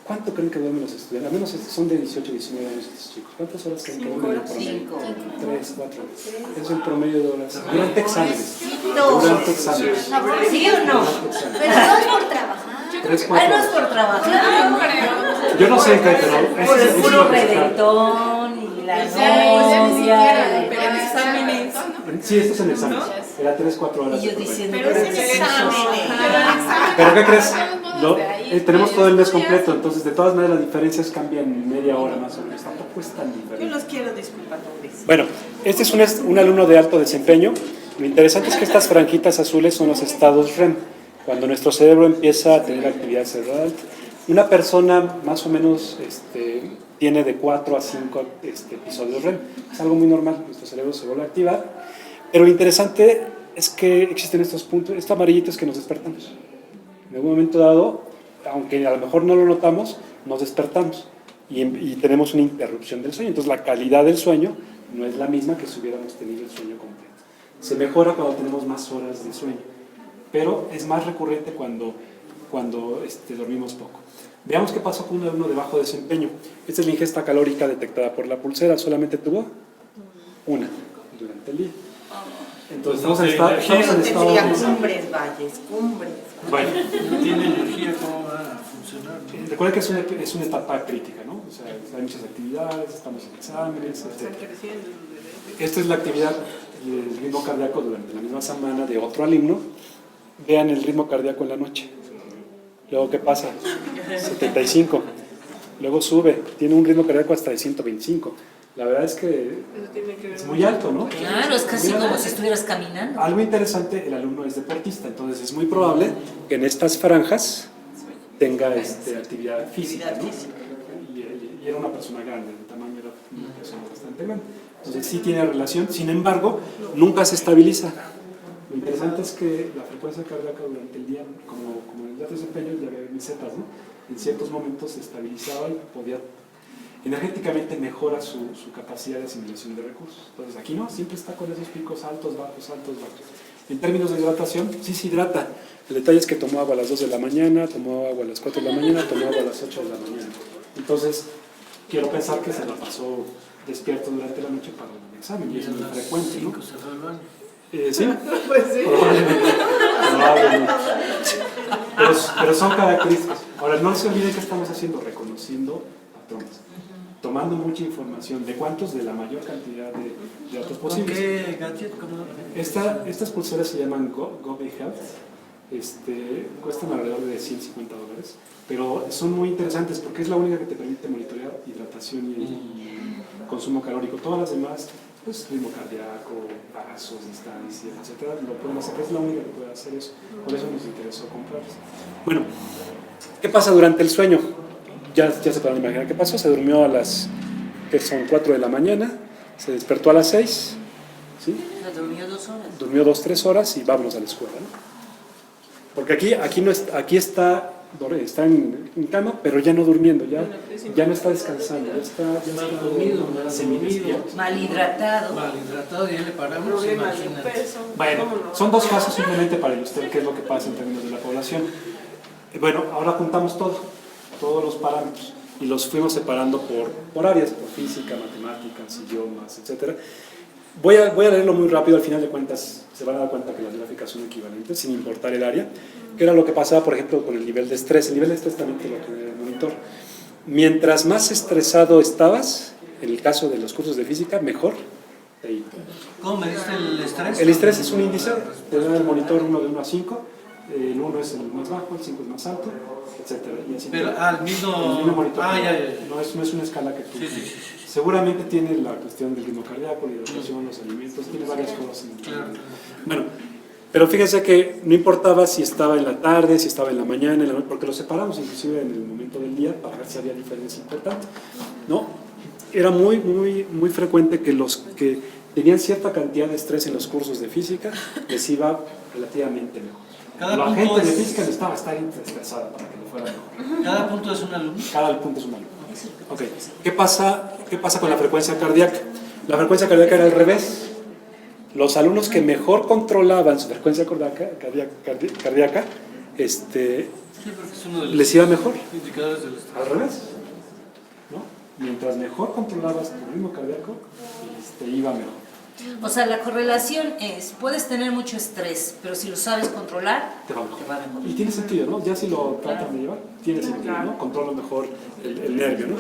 ¿Cuánto creen que duermen los estudiantes? Al menos son de 18, 19 años estos chicos. ¿Cuántas horas creen que duermen en promedio? 3, 4. Es el promedio de horas. Durante exámenes. Durante exámenes. ¿Sí o no? Pero no es por trabajar. 3, 4 no es horas. por trabajar. Yo no sé qué, pero Por el es puro lo que está. reventón y la ni siquiera, novia. pero en exámenes. Sí, esto es en exámenes. Era 3, 4 horas. Y yo de promedio. diciendo, Pero es en exámenes. ¿Pero qué crees? Tenemos todo el mes completo, entonces de todas maneras las diferencias cambian media hora más o menos, tampoco es tan Yo diferente. los quiero disculpar por eso. Bueno, este es un alumno de alto desempeño. Lo interesante es que estas franjitas azules son los estados REM, cuando nuestro cerebro empieza a tener actividad cerebral. Una persona más o menos tiene de 4 a 5 episodios REM, es algo muy normal, nuestro cerebro se vuelve a activar, pero lo interesante es que existen estos puntos, estos amarillitos que nos despertamos. En algún momento dado, aunque a lo mejor no lo notamos, nos despertamos y tenemos una interrupción del sueño. Entonces la calidad del sueño no es la misma que si hubiéramos tenido el sueño completo. Se mejora cuando tenemos más horas de sueño, pero es más recurrente cuando dormimos poco. Veamos qué pasó con un alumno de bajo desempeño. Esta es la ingesta calórica detectada por la pulsera, solamente tuvo una durante el día. Entonces estamos en estado Cumbres, valles, cumbres. Bueno, No tiene energía, ¿cómo va a funcionar? recuerda que es una etapa crítica, ¿no? O sea, hay muchas actividades, estamos en exámenes, etc. Están creciendo. Esta es la actividad y el ritmo cardíaco durante la misma semana de otro alumno. Vean el ritmo cardíaco en la noche. Luego, ¿qué pasa? 75. Luego sube, tiene un ritmo cardíaco hasta de 125. La verdad es que Eso tiene que ver es muy alto, ¿no? Claro, es casi como si estuvieras caminando. Algo interesante, el alumno es deportista, entonces es muy probable que en estas franjas tenga actividad física, ¿no? Y era una persona grande, el tamaño era una persona bastante grande. Entonces sí tiene relación, sin embargo, nunca se estabiliza. Lo interesante es que la frecuencia cardíaca durante el día, como en el alto desempeño, ya había mesetas, ¿no? En ciertos momentos se estabilizaba y podía energéticamente mejora su capacidad de asimilación de recursos. Entonces aquí no, siempre está con esos picos altos, bajos, altos, bajos. En términos de hidratación, sí se hidrata. El detalle es que tomó agua a las 2 de la mañana, tomó agua a las 4 de la mañana, tomó agua a las 8 de la mañana. Entonces, quiero pensar que se la pasó despierto durante la noche para el examen, y es muy frecuente, ¿no? Se fue al baño. ¿Sí? Pues sí. Probablemente. Pero son características. Ahora, no se olviden que estamos haciendo, reconociendo patrones. tomando mucha información. ¿De cuántos? De la mayor cantidad de datos ¿Con posibles. qué gadget? Estas pulseras se llaman Gobi Health, cuestan alrededor de $150, pero son muy interesantes porque es la única que te permite monitorear hidratación y consumo calórico. Todas las demás, pues ritmo cardíaco, pasos, distancia, etcétera, lo pueden hacer, es la única que puede hacer eso. Por eso nos interesó comprarlas. Bueno, ¿qué pasa durante el sueño? Ya se pueden imaginar qué pasó. Se durmió a las, que son 4 de la mañana, se despertó a las 6, ¿sí? Durmió 2 horas. Durmió 2-3 horas y vámonos a la escuela, ¿no? Porque aquí está en cama, pero ya no durmiendo, ya no está descansando, ya está dormido, semidespierto. Mal hidratado. Mal hidratado, ya le paramos, Problemas de imagínate. peso. Bueno, vámonos. son 2 casos simplemente para ilustrar qué es lo que pasa en términos de la población. Bueno, ahora juntamos todos los parámetros y los fuimos separando por áreas, por física, matemáticas, idiomas, etc. Voy a leerlo muy rápido, al final de cuentas se van a dar cuenta que las gráficas son equivalentes, sin importar el área, que era lo que pasaba, por ejemplo, con el nivel de estrés. El nivel de estrés también te lo tiene el monitor. Mientras más estresado estabas, en el caso de los cursos de física, mejor te iba. ¿Cómo mediste el estrés? El estrés es un índice, te da el monitor 1 de 1 a 5, el 1 es el más bajo, el 5 es más alto, etc. Y así Pero el mismo monitor. ya. No es una escala que tú... Sí. Seguramente tiene la cuestión del ritmo cardíaco, la hidratación, los alimentos, tiene varias cosas. Claro. Bueno, pero fíjense que no importaba si estaba en la tarde, si estaba en la mañana, en la noche, porque los separamos inclusive en el momento del día para ver si había diferencia importante, ¿no? Era muy frecuente que los que tenían cierta cantidad de estrés en los cursos de física les iba relativamente mejor. La gente de física necesitaba estar estresada para que le fuera mejor. ¿Cada punto es un alumno? Cada punto es un alumno. Ok, ¿qué pasa con la frecuencia cardíaca? La frecuencia cardíaca era al revés. Los alumnos que mejor controlaban su frecuencia cardíaca Sí, porque es uno de los les iba mejor. indicadores del estrés. Al revés, ¿no? Mientras mejor controlabas tu ritmo cardíaco, te iba mejor. O sea, la correlación es, puedes tener mucho estrés, pero si lo sabes controlar, Te va mejor. te va mejor. Y tiene sentido, ¿no? Ya si lo tratan de llevar, tiene sentido, ¿no? Controla mejor el nervio, ¿no?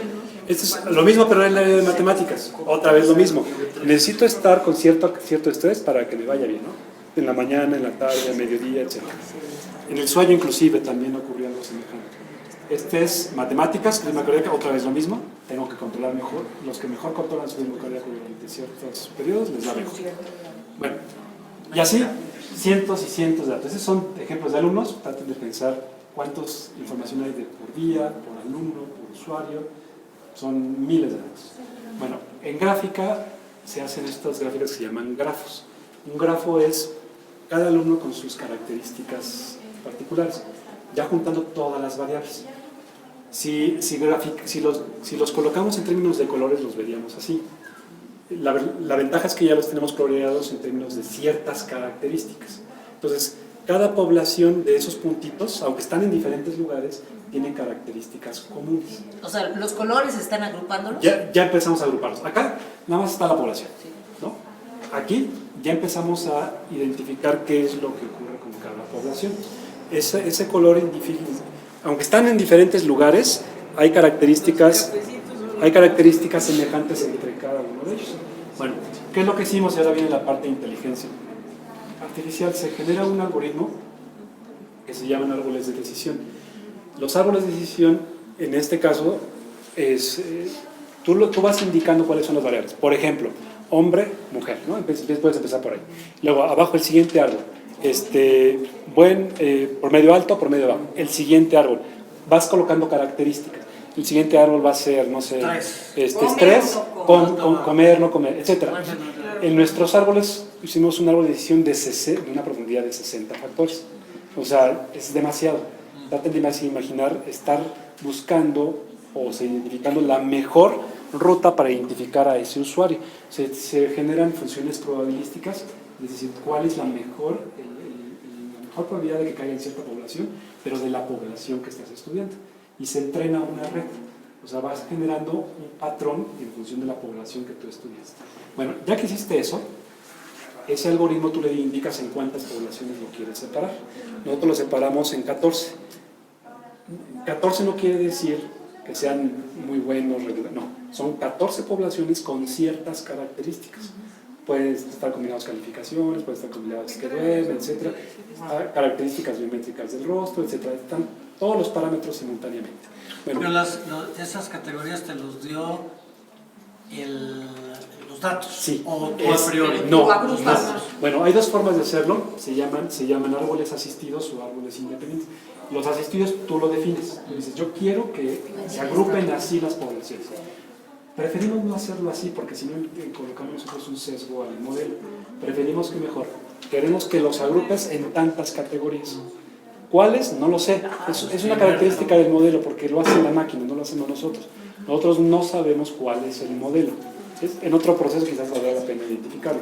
Esto es lo mismo, pero en el área de matemáticas. Otra vez lo mismo. Necesito estar con cierto estrés para que me vaya bien, ¿no? En la mañana, en la tarde, a mediodía, etc. En el sueño, inclusive, también ocurría algo semejante. Este es matemáticas, ritmo cardíaco, otra vez lo mismo. Tengo que controlar mejor. Los que mejor controlan su ritmo cardíaco durante ciertos periodos les va mejor. Bueno, y así cientos y cientos de datos. Esos son ejemplos de alumnos. Traten de pensar cuántas información hay por día, por alumno, por usuario. Son miles de datos. Bueno, en gráfica se hacen estas gráficas que se llaman grafos. Un grafo es cada alumno con sus características particulares, ya juntando todas las variables. Si los colocamos en términos de colores, los veríamos así. La ventaja es que ya los tenemos coloreados en términos de ciertas características. Entonces, cada población de esos puntitos, aunque están en diferentes lugares, tiene características comunes. O sea, los colores están agrupándolos. Ya empezamos a agruparlos. Acá nada más está la población, ¿no? Aquí ya empezamos a identificar qué es lo que ocurre con cada población. Ese color, aunque están en diferentes lugares, hay características semejantes entre cada uno de ellos. Bueno, ¿qué es lo que hicimos? Y ahora viene la parte de inteligencia artificial. Se genera un algoritmo que se llaman árboles de decisión. Los árboles de decisión, en este caso, tú vas indicando cuáles son las variables. Por ejemplo, hombre, mujer, ¿no? Puedes empezar por ahí. Luego, abajo el siguiente árbol. Promedio alto, promedio bajo. El siguiente árbol. Vas colocando características. El siguiente árbol va a ser, no sé, estrés, comer, no comer, etc. En nuestros árboles hicimos un árbol de decisión de una profundidad de 60 factores. O sea, es demasiado. Traten de imaginar estar buscando o identificando la mejor ruta para identificar a ese usuario. Se generan funciones probabilísticas, es decir, cuál es la mejor probabilidad de que caiga en cierta población, pero de la población que estás estudiando. Y se entrena una red, o sea, vas generando un patrón en función de la población que tú estudias. Bueno, ya que hiciste eso, ese algoritmo tú le indicas en cuántas poblaciones lo quieres separar. Nosotros lo separamos en 14. 14 no quiere decir que sean muy buenos, no. Son 14 poblaciones con ciertas características. Pueden estar combinadas calificaciones, pueden estar combinadas que duermen, etc. Características biométricas del rostro, etc. Están todos los parámetros simultáneamente. Bueno, Pero esas categorías te los dio los datos. sí, O tú a priori. No, Tú agrupas. no. Bueno, hay dos formas de hacerlo, se llaman árboles asistidos o árboles independientes. Los asistidos tú lo defines, dices, yo quiero que se agrupen así las poblaciones. Preferimos no hacerlo así porque si no colocamos nosotros un sesgo al modelo. Preferimos que mejor, queremos que los agrupes en tantas categorías. ¿Cuáles? No lo sé. Es una característica del modelo porque lo hace la máquina, no lo hacemos nosotros. Nosotros no sabemos cuál es el modelo. En otro proceso quizás valdrá la pena identificarlo.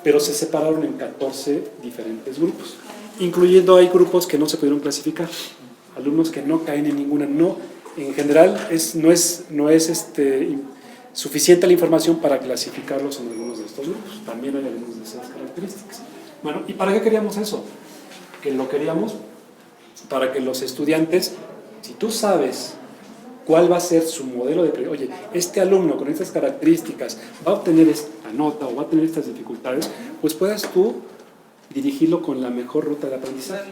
Pero se separaron en 14 diferentes grupos, incluyendo hay grupos que no se pudieron clasificar, alumnos que no caen en ninguna. No, en general no es suficiente la información para clasificarlos en algunos de estos grupos. También hay algunos de esas características. Bueno, ¿y para qué queríamos eso? Que lo queríamos para que los estudiantes, si tú sabes cuál va a ser su modelo de oye, este alumno con estas características va a obtener esta nota o va a tener estas dificultades, pues puedas tú dirigirlo con la mejor ruta de aprendizaje.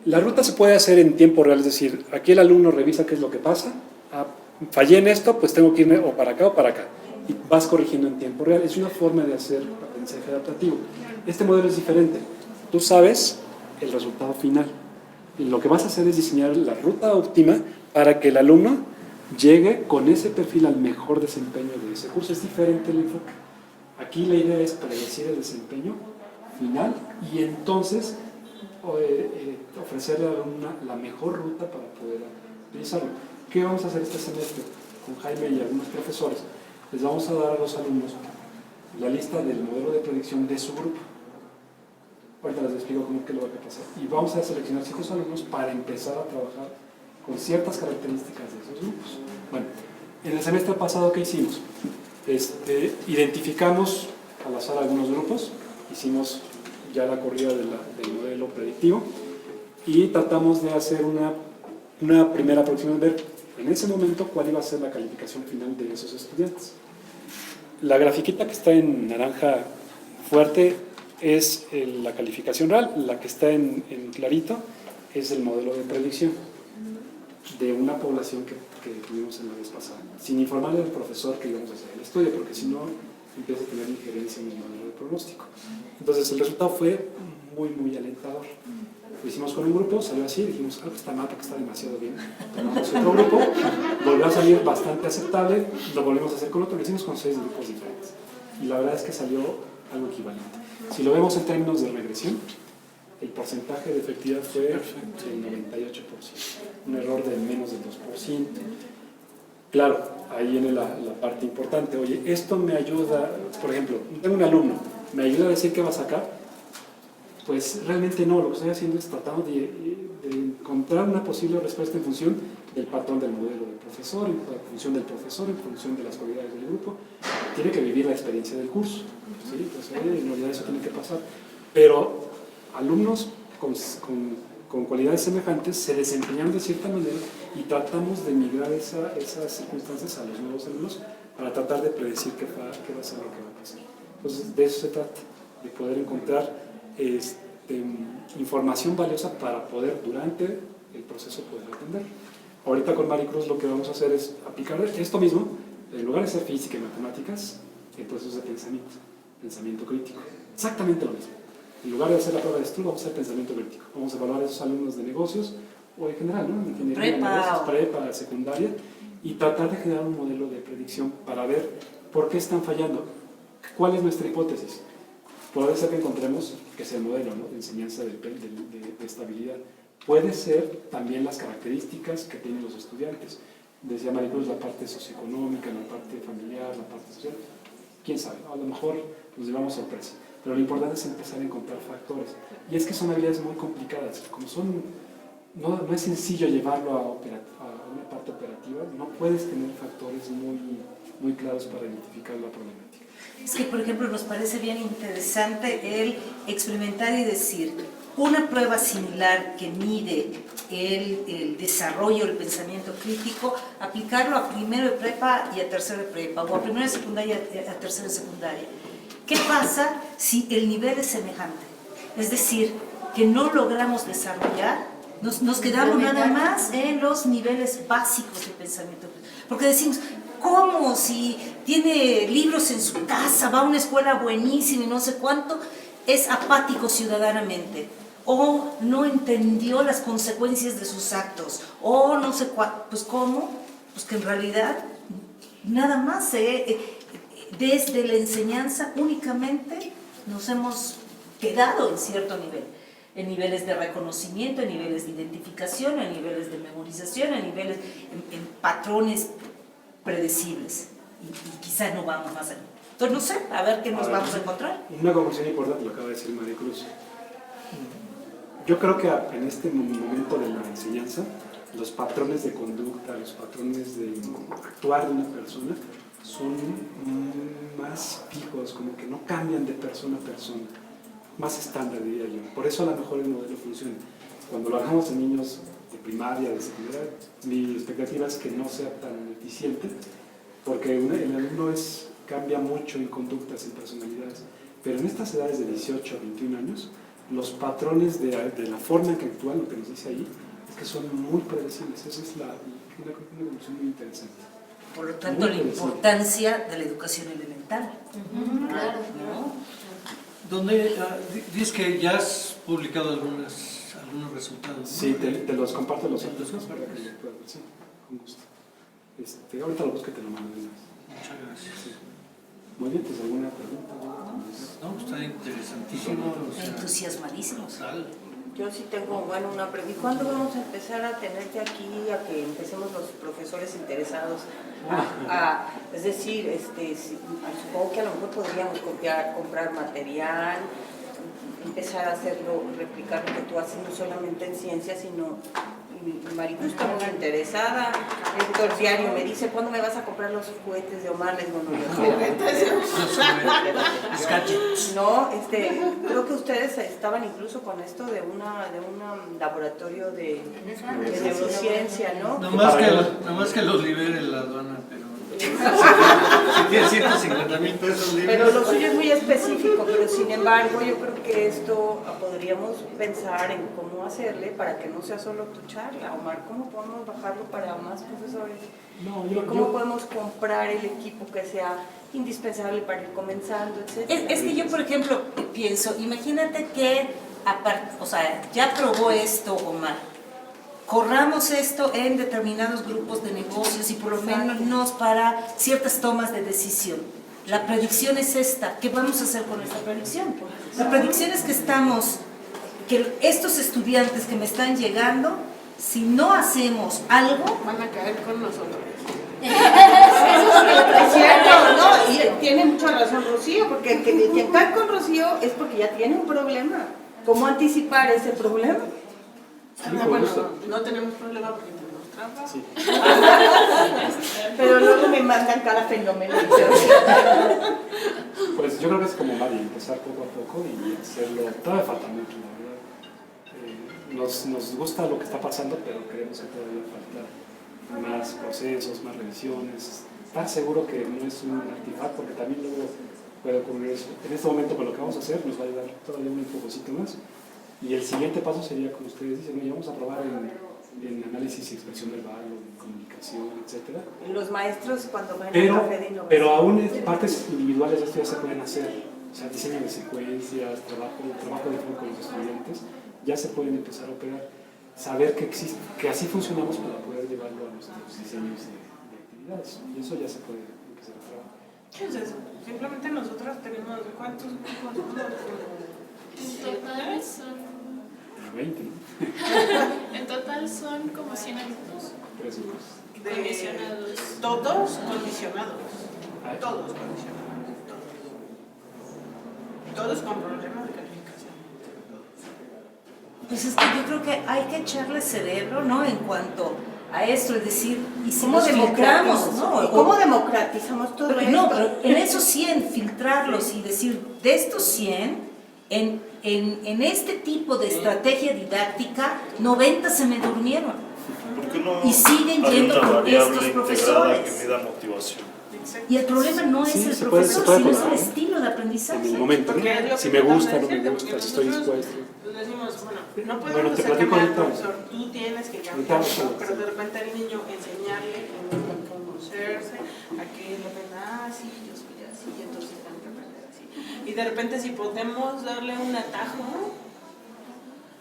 La ruta se puede hacer en tiempo real, es decir, aquí el alumno revisa qué es lo que pasa, fallé en esto, pues tengo que irme o para acá o para acá, y vas corrigiendo en tiempo real. Es una forma de hacer aprendizaje adaptativo. Este modelo es diferente, tú sabes el resultado final, y lo que vas a hacer es diseñar la ruta óptima para que el alumno llegue con ese perfil al mejor desempeño de ese curso. Es diferente el enfoque. Aquí la idea es predecir el desempeño final y entonces ofrecerle al alumno la mejor ruta para poder utilizarlo. ¿Qué vamos a hacer este semestre? Con Jaime y algunos profesores, les vamos a dar a los alumnos la lista del modelo de predicción de su grupo. Ahorita les explico cómo que lo va a pasar. Y vamos a seleccionar ciertos alumnos para empezar a trabajar con ciertas características de esos grupos. Bueno, en el semestre pasado, ¿qué hicimos? Identificamos al azar algunos grupos, hicimos ya la corrida del modelo predictivo y tratamos de hacer una primera aproximación, ver en ese momento cuál iba a ser la calificación final de esos estudiantes. La grafiquita que está en naranja fuerte es la calificación real, la que está en clarito es el modelo de predicción de una población que tuvimos en la vez pasada, sin informarle al profesor que íbamos a hacer el estudio, porque si no empieza a tener injerencia en el modelo de pronóstico. Entonces el resultado fue muy alentador. Lo hicimos con un grupo, salió así, dijimos, algo está mal porque está demasiado bien. Tomamos otro grupo, volvió a salir bastante aceptable, lo volvimos a hacer con otro, lo hicimos con 6 grupos diferentes. Y la verdad es que salió algo equivalente. Si lo vemos en términos de regresión, el porcentaje de efectividad fue del 98%, un error de menos del 2%. Claro, ahí viene la parte importante. Oye, esto me ayuda, por ejemplo, tengo un alumno, ¿me ayuda a decir qué va a sacar? Pues realmente no, lo que estoy haciendo es tratando de encontrar una posible respuesta en función del patrón del modelo del profesor, en función del profesor, en función de las cualidades del grupo. Tiene que vivir la experiencia del curso, ¿sí? Pues, en realidad eso tiene que pasar. Pero alumnos con cualidades semejantes se desempeñan de cierta manera y tratamos de migrar esas circunstancias a los nuevos alumnos para tratar de predecir qué va a ser lo que va a pasar. Entonces, de eso se trata, de poder encontrar información valiosa para poder, durante el proceso, poder atender. Ahorita con Maricruz lo que vamos a hacer es aplicar esto mismo, en lugar de ser física y matemáticas, en procesos de pensamiento crítico. Exactamente lo mismo. En lugar de hacer la prueba de estudio, vamos a hacer pensamiento crítico. Vamos a evaluar a esos alumnos de negocios, o en general, ¿no? Ingeniería de negocios, prepa, secundaria, y tratar de generar un modelo de predicción para ver por qué están fallando. ¿Cuál es nuestra hipótesis? Puede ser que encontremos que es el modelo, ¿no?, de enseñanza de estabilidad. Puede ser también las características que tienen los estudiantes. Decía Maricruz, la parte socioeconómica, la parte familiar, la parte social. ¿Quién sabe? A lo mejor nos llevamos sorpresa. Pero lo importante es empezar a encontrar factores. Y es que son habilidades muy complicadas. Como no es sencillo llevarlo a una parte operativa, no puedes tener factores muy claros para identificar la problemática. Es que, por ejemplo, nos parece bien interesante el experimentar y decir, una prueba similar que mide el desarrollo del pensamiento crítico, aplicarlo a primero de prepa y a tercero de prepa, o a primero de secundaria y a tercero de secundaria. ¿Qué pasa si el nivel es semejante? Es decir, que no logramos desarrollar, nos quedamos nada más en los niveles básicos de pensamiento crítico. Porque decimos, ¿cómo? Si tiene libros en su casa, va a una escuela buenísima y no sé cuánto, es apático ciudadanamente, o no entendió las consecuencias de sus actos, o no sé cuánto. Pues ¿cómo? Pues que en realidad nada más desde la enseñanza únicamente nos hemos quedado en cierto nivel, en niveles de reconocimiento, en niveles de identificación, en niveles de memorización, en niveles, en patrones predecibles, y quizás no vamos más allá. Entonces no sé, a ver qué nos vamos a encontrar. Una conclusión importante lo acaba de decir María Cruz. Yo creo que en este momento de la enseñanza, los patrones de conducta, los patrones de actuar de una persona son más fijos, como que no cambian de persona a persona, más estándar, diría yo. Por eso a lo mejor el modelo funciona. Cuando lo hagamos en niños de primaria, de secundaria, mi expectativa es que no sea tan eficiente, porque el alumno cambia mucho en conductas, en personalidades, pero en estas edades de 18 a 21 años, los patrones de la forma en que actúan, lo que nos dice ahí, es que son muy predecibles. Esa es una conclusión muy interesante. Por lo tanto, la importancia de la educación elemental. Claro. ¿No? Dices que ya has publicado algunos resultados, ¿no? Sí, te los comparto los artículos para que lo puedas ver. Sí, con gusto. Ahorita lo busco y te lo mando. Muchas gracias. Sí. Muy bien, pues alguna pregunta. No, está interesantísimo. O sea, Entusiasmadísimos. total. Yo sí tengo, una pregunta. ¿Y cuándo vamos a empezar a tenerte aquí, a que empecemos los profesores interesados? Es decir, supongo que a lo mejor podríamos comprar material, empezar a hacerlo, replicar lo que tú haces, no solamente en ciencia, sino Maricruz está muy interesada. El diario me dice, ¿cuándo me vas a comprar los juguetes de Omar? Les digo, no, Los gadgets. no, creo que ustedes estaban incluso con esto de un laboratorio de neurociencia, ¿no? Nomás que los libere la aduana, pero si tiene 150,000 pesos libres. Pero lo suyo es muy específico, pero sin embargo yo creo que esto podríamos pensar en cómo hacerle para que no sea solo tu charla, Omar, cómo podemos bajarlo para más profesores, cómo podemos comprar el equipo que sea indispensable para ir comenzando, etc. Es que yo, por ejemplo, pienso, imagínate que, ya probó esto Omar, corramos esto en determinados grupos de negocios y por lo menos para ciertas tomas de decisión. La predicción es esta. ¿Qué vamos a hacer con esta predicción? La predicción es que estos estudiantes que me están llegando, si no hacemos algo, Van a caer con nosotros. Es cierto, ¿no? Y tiene mucha razón Rocío, porque quien cae con Rocío es porque ya tiene un problema. ¿Cómo anticipar ese problema? No tenemos problema porque tenemos trampa. Sí. Pero luego me mandan cada fenómeno. Pues yo creo que es como María, empezar poco a poco y hacerlo. Todavía falta mucho, la verdad. Nos gusta lo que está pasando, pero creemos que todavía falta más procesos, más revisiones. Estar seguro que no es un artefacto, porque también luego puede ocurrir eso. En este momento, con lo que vamos a hacer, nos va a ayudar todavía un poquito más. Y el siguiente paso sería, como ustedes dicen, ya vamos a probar en análisis y expresión verbal, o en comunicación, etc. Los maestros cuando van a café de innovación. Pero aún partes individuales de esto ya se pueden hacer. O sea, diseño de secuencias, trabajo de con los estudiantes, ya se pueden empezar a operar. Saber que existe, que así funcionamos para poder llevarlo a nuestros diseños de actividades. Y eso ya se puede empezar a trabajar. ¿Qué es eso? Simplemente nosotros tenemos ¿cuántos grupos? En total son 20, ¿no? En total son como 100 alumnos 3 grupos. condicionados. Todos condicionados. Ah, Todos condicionados. Todos con problemas de calificación. pues es que yo creo que hay que echarle cerebro, ¿no? En cuanto a esto, es decir, y si ¿Cómo nos filtramos, democratizamos? ¿no? ¿Cómo democratizamos todo Pero esto? no, pero en esos 100 filtrarlos y decir, de estos 100, en en este tipo de estrategia didáctica, 90 se me durmieron. ¿Por qué no Y siguen hay yendo una con variable estos integrada profesores? que mida motivación? Y el problema no es Sí, el se puede- profesor, se puede sino es el acordar, ¿no? estilo de aprendizaje. En el momento, Porque es lo ¿no? que Si me tratamos gusta, de no me decirte, gusta, porque si estoy nosotros dispuesto. decimos, bueno, no Bueno, podemos te hacer platico cambiar al ahorita. profesor, tú tienes que Ahorita cambiar, vamos a ¿no? lo que Pero de sea. repente al niño enseñarle a conocerse, a que lo ven, sí, yo soy así, entonces tengo que aprender así. Y de repente si podemos darle un atajo,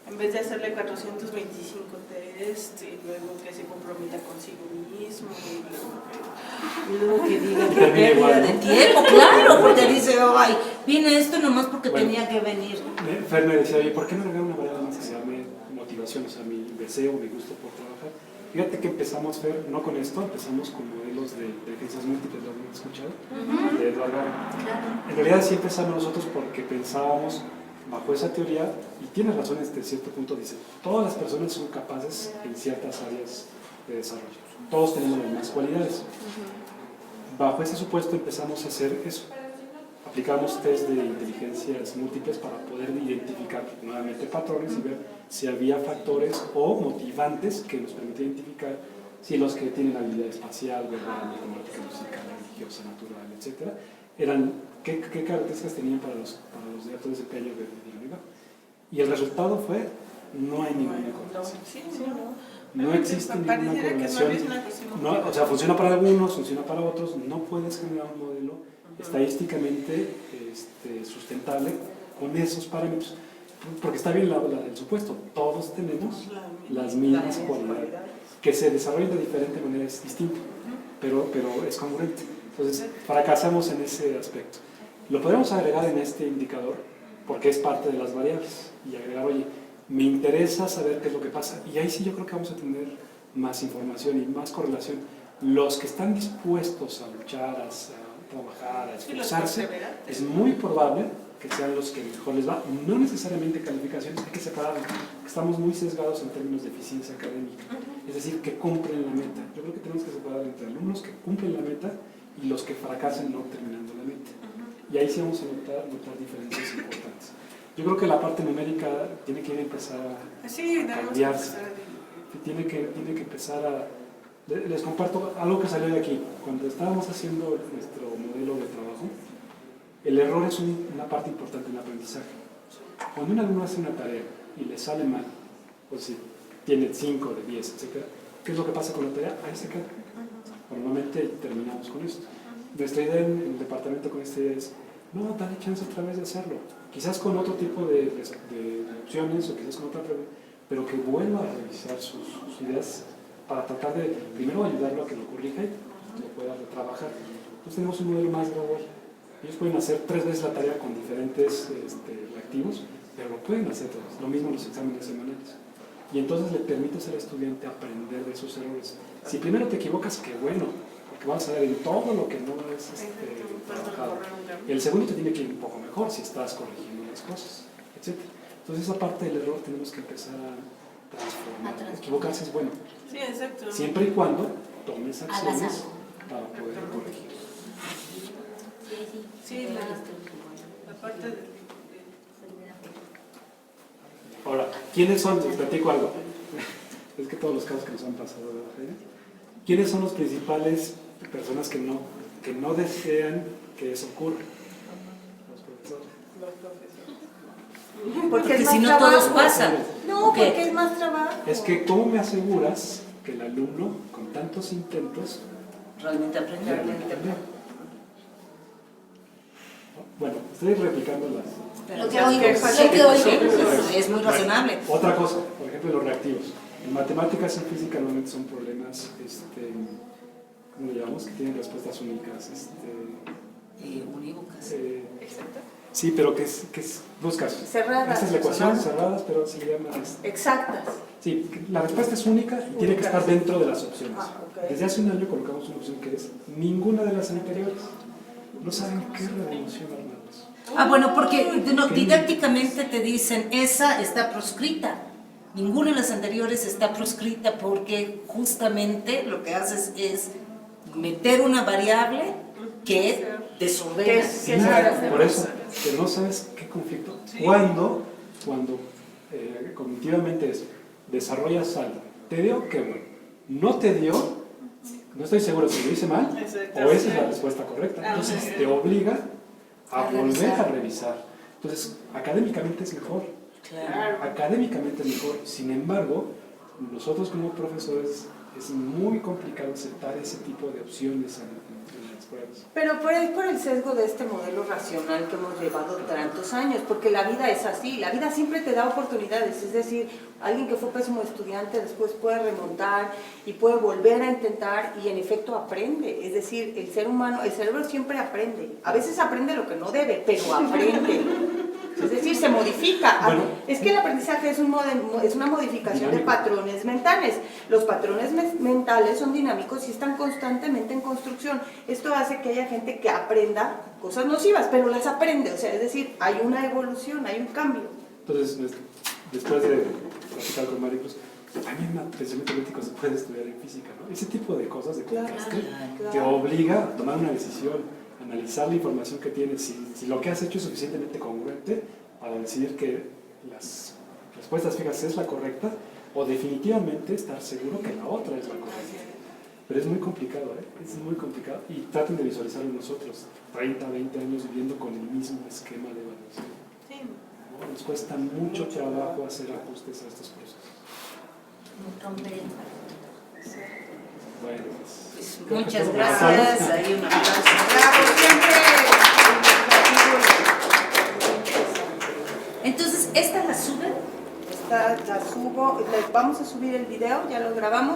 en vez de hacerle 425 test, y luego que se comprometa consigo mismo, Y luego que diga que Termina igual, Pérdida de ¿no? tiempo, claro, porque dice, ay, vine esto nomás porque Bueno. tenía que venir. Fer me decía, oye, ¿por qué no agregar una variable más que se llame motivación? O sea, mi deseo, mi gusto por trabajar. Fíjate que empezamos, Fer, no con esto, empezamos con modelos de inteligencias múltiples, ¿lo habían escuchado? De Eduardo. En realidad sí empezamos nosotros porque pensábamos bajo esa teoría, y tienes razón en cierto punto, dice, todas las personas son capaces en ciertas áreas de desarrollo. Todos tenemos las mismas cualidades. Bajo ese supuesto empezamos a hacer eso. Aplicamos test de inteligencias múltiples para poder identificar nuevamente patrones y ver si había factores o motivantes que nos permitían identificar si los que tienen habilidad espacial, verbal, matemática, musical, religiosa, natural, etc., eran, ¿qué características tenían para los de alto desempeño de arriba? Y el resultado fue, no hay ninguna correlación. No existe ninguna correlación. No, o sea, funciona para algunos, funciona para otros. No puedes generar un modelo estadísticamente sustentable con esos parámetros. Porque está bien el supuesto. Todos tenemos las mismas cualidades. Que se desarrollen de diferente manera es distinto, pero es congruente. Entonces, fracasamos en ese aspecto. Lo podemos agregar en este indicador porque es parte de las variables. Y agregar, oye, me interesa saber qué es lo que pasa. Y ahí sí yo creo que vamos a tener más información y más correlación. Los que están dispuestos a luchar, a trabajar, a esforzarse, es muy probable que sean los que mejor les va. No necesariamente calificaciones, hay que separarlo. Estamos muy sesgados en términos de eficiencia académica. Es decir, que cumplen la meta. Yo creo que tenemos que separar entre alumnos que cumplen la meta y los que fracasan no terminando la meta. Y ahí sí vamos a notar diferencias importantes. Yo creo que la parte numérica tiene que empezar a cambiarse. Tiene que empezar a... Les comparto algo que salió de aquí. Cuando estábamos haciendo nuestro modelo de trabajo, el error es una parte importante en el aprendizaje. Cuando un alumno hace una tarea y le sale mal, o si tiene 5 de 10, etc., ¿qué es lo que pasa con la tarea? Ahí se queda. Normalmente terminamos con esto. Nuestra idea en el departamento con esta idea es, no, dale chance otra vez de hacerlo. Quizás con otro tipo de opciones o quizás con otra pregunta, pero que vuelva a revisar sus ideas para tratar de, primero, ayudarlo a que lo corrija y lo pueda retrabajar. Entonces tenemos un modelo más gradual. Ellos pueden hacer 3 veces la tarea con diferentes reactivos, pero lo pueden hacer todos. Lo mismo en los exámenes semanales. Y entonces le permites al estudiante aprender de sus errores. Si primero te equivocas, qué bueno, porque vas a ver en todo lo que no es trabajado. Y el segundo te tiene que ir un poco mejor si estás corrigiendo las cosas, etc. Entonces esa parte del error tenemos que empezar a transformar. Equivocarse es bueno. Sí, exacto. Siempre y cuando tomes acciones para poder corregir. Sí, la parte de... Ahora, ¿quiénes son? Les platico algo. Es que todos los casos que nos han pasado, ¿verdad? ¿Quiénes son los principales personas que no desean que eso ocurra? Los profesores. Porque es si más no todos trabajo. pasan. No, ¿Qué? porque es más trabajo. Es que, ¿cómo me aseguras que el alumno, con tantos intentos, Realmente aprende. realmente aprende? Bueno, estoy replicando Pero Lo que ya oigo, digo, lo que oigo. es muy razonable. Otra cosa, por ejemplo, los reactivos. En matemáticas y en física normalmente son problemas, ¿cómo le llamamos? Que tienen respuestas únicas. Unívocas. Exacto. Sí, pero que es buscas. Cerradas. Esta es la ecuación, cerradas, pero se llama... Exactas. Sí, la respuesta es única y tiene que estar dentro de las opciones. Ok. Desde hace un año colocamos una opción que es ninguna de las anteriores. No saben qué revolución, hermanos. Bueno, porque didácticamente te dicen, esa está proscrita. Ninguna de las anteriores está proscrita porque justamente lo que haces es meter una variable que desordena. Sí, por eso, que no sabes qué conflicto. Cuando cuando cognitivamente es, desarrollas algo, te dio, qué bueno, no te dio, no estoy seguro si lo hice mal o esa es la respuesta correcta, entonces te obliga a volver a revisar. Entonces, académicamente es mejor, académicamente es mejor, sin embargo, nosotros como profesores es muy complicado aceptar ese tipo de opciones en las pruebas. Pero por el sesgo de este modelo racional que hemos llevado tantos años, porque la vida es así, la vida siempre te da oportunidades, es decir, alguien que fue pésimo estudiante después puede remontar y puede volver a intentar y en efecto aprende, es decir, el ser humano, el cerebro siempre aprende, a veces aprende lo que no debe, pero aprende. Es decir, se modifica. Bueno, es que el aprendizaje es una modificación dinámico de patrones mentales. Los patrones mentales son dinámicos y están constantemente en construcción. Esto hace que haya gente que aprenda cosas nocivas, pero las aprende. O sea, es decir, hay una evolución, hay un cambio. Entonces, después de platicar con Maricruz, también el pensamiento crítico se puede estudiar en física, ¿no? Ese tipo de cosas de contraste te obliga a tomar una decisión, analizar la información que tienes, si lo que has hecho es suficientemente congruente para decidir que las respuestas fijas es la correcta o definitivamente estar seguro que la otra es la correcta. Pero es muy complicado, es muy complicado y traten de visualizarlo nosotros, 30, 20 años viviendo con el mismo esquema de evaluación. Sí. ¿No? Nos cuesta mucho trabajo hacer ajustes a estos procesos. Bueno, pues muchas gracias. Hay un aplauso. ¡Bravo, siempre! Entonces, ¿esta la suben? Esta la subo, vamos a subir el video, ya lo grabamos.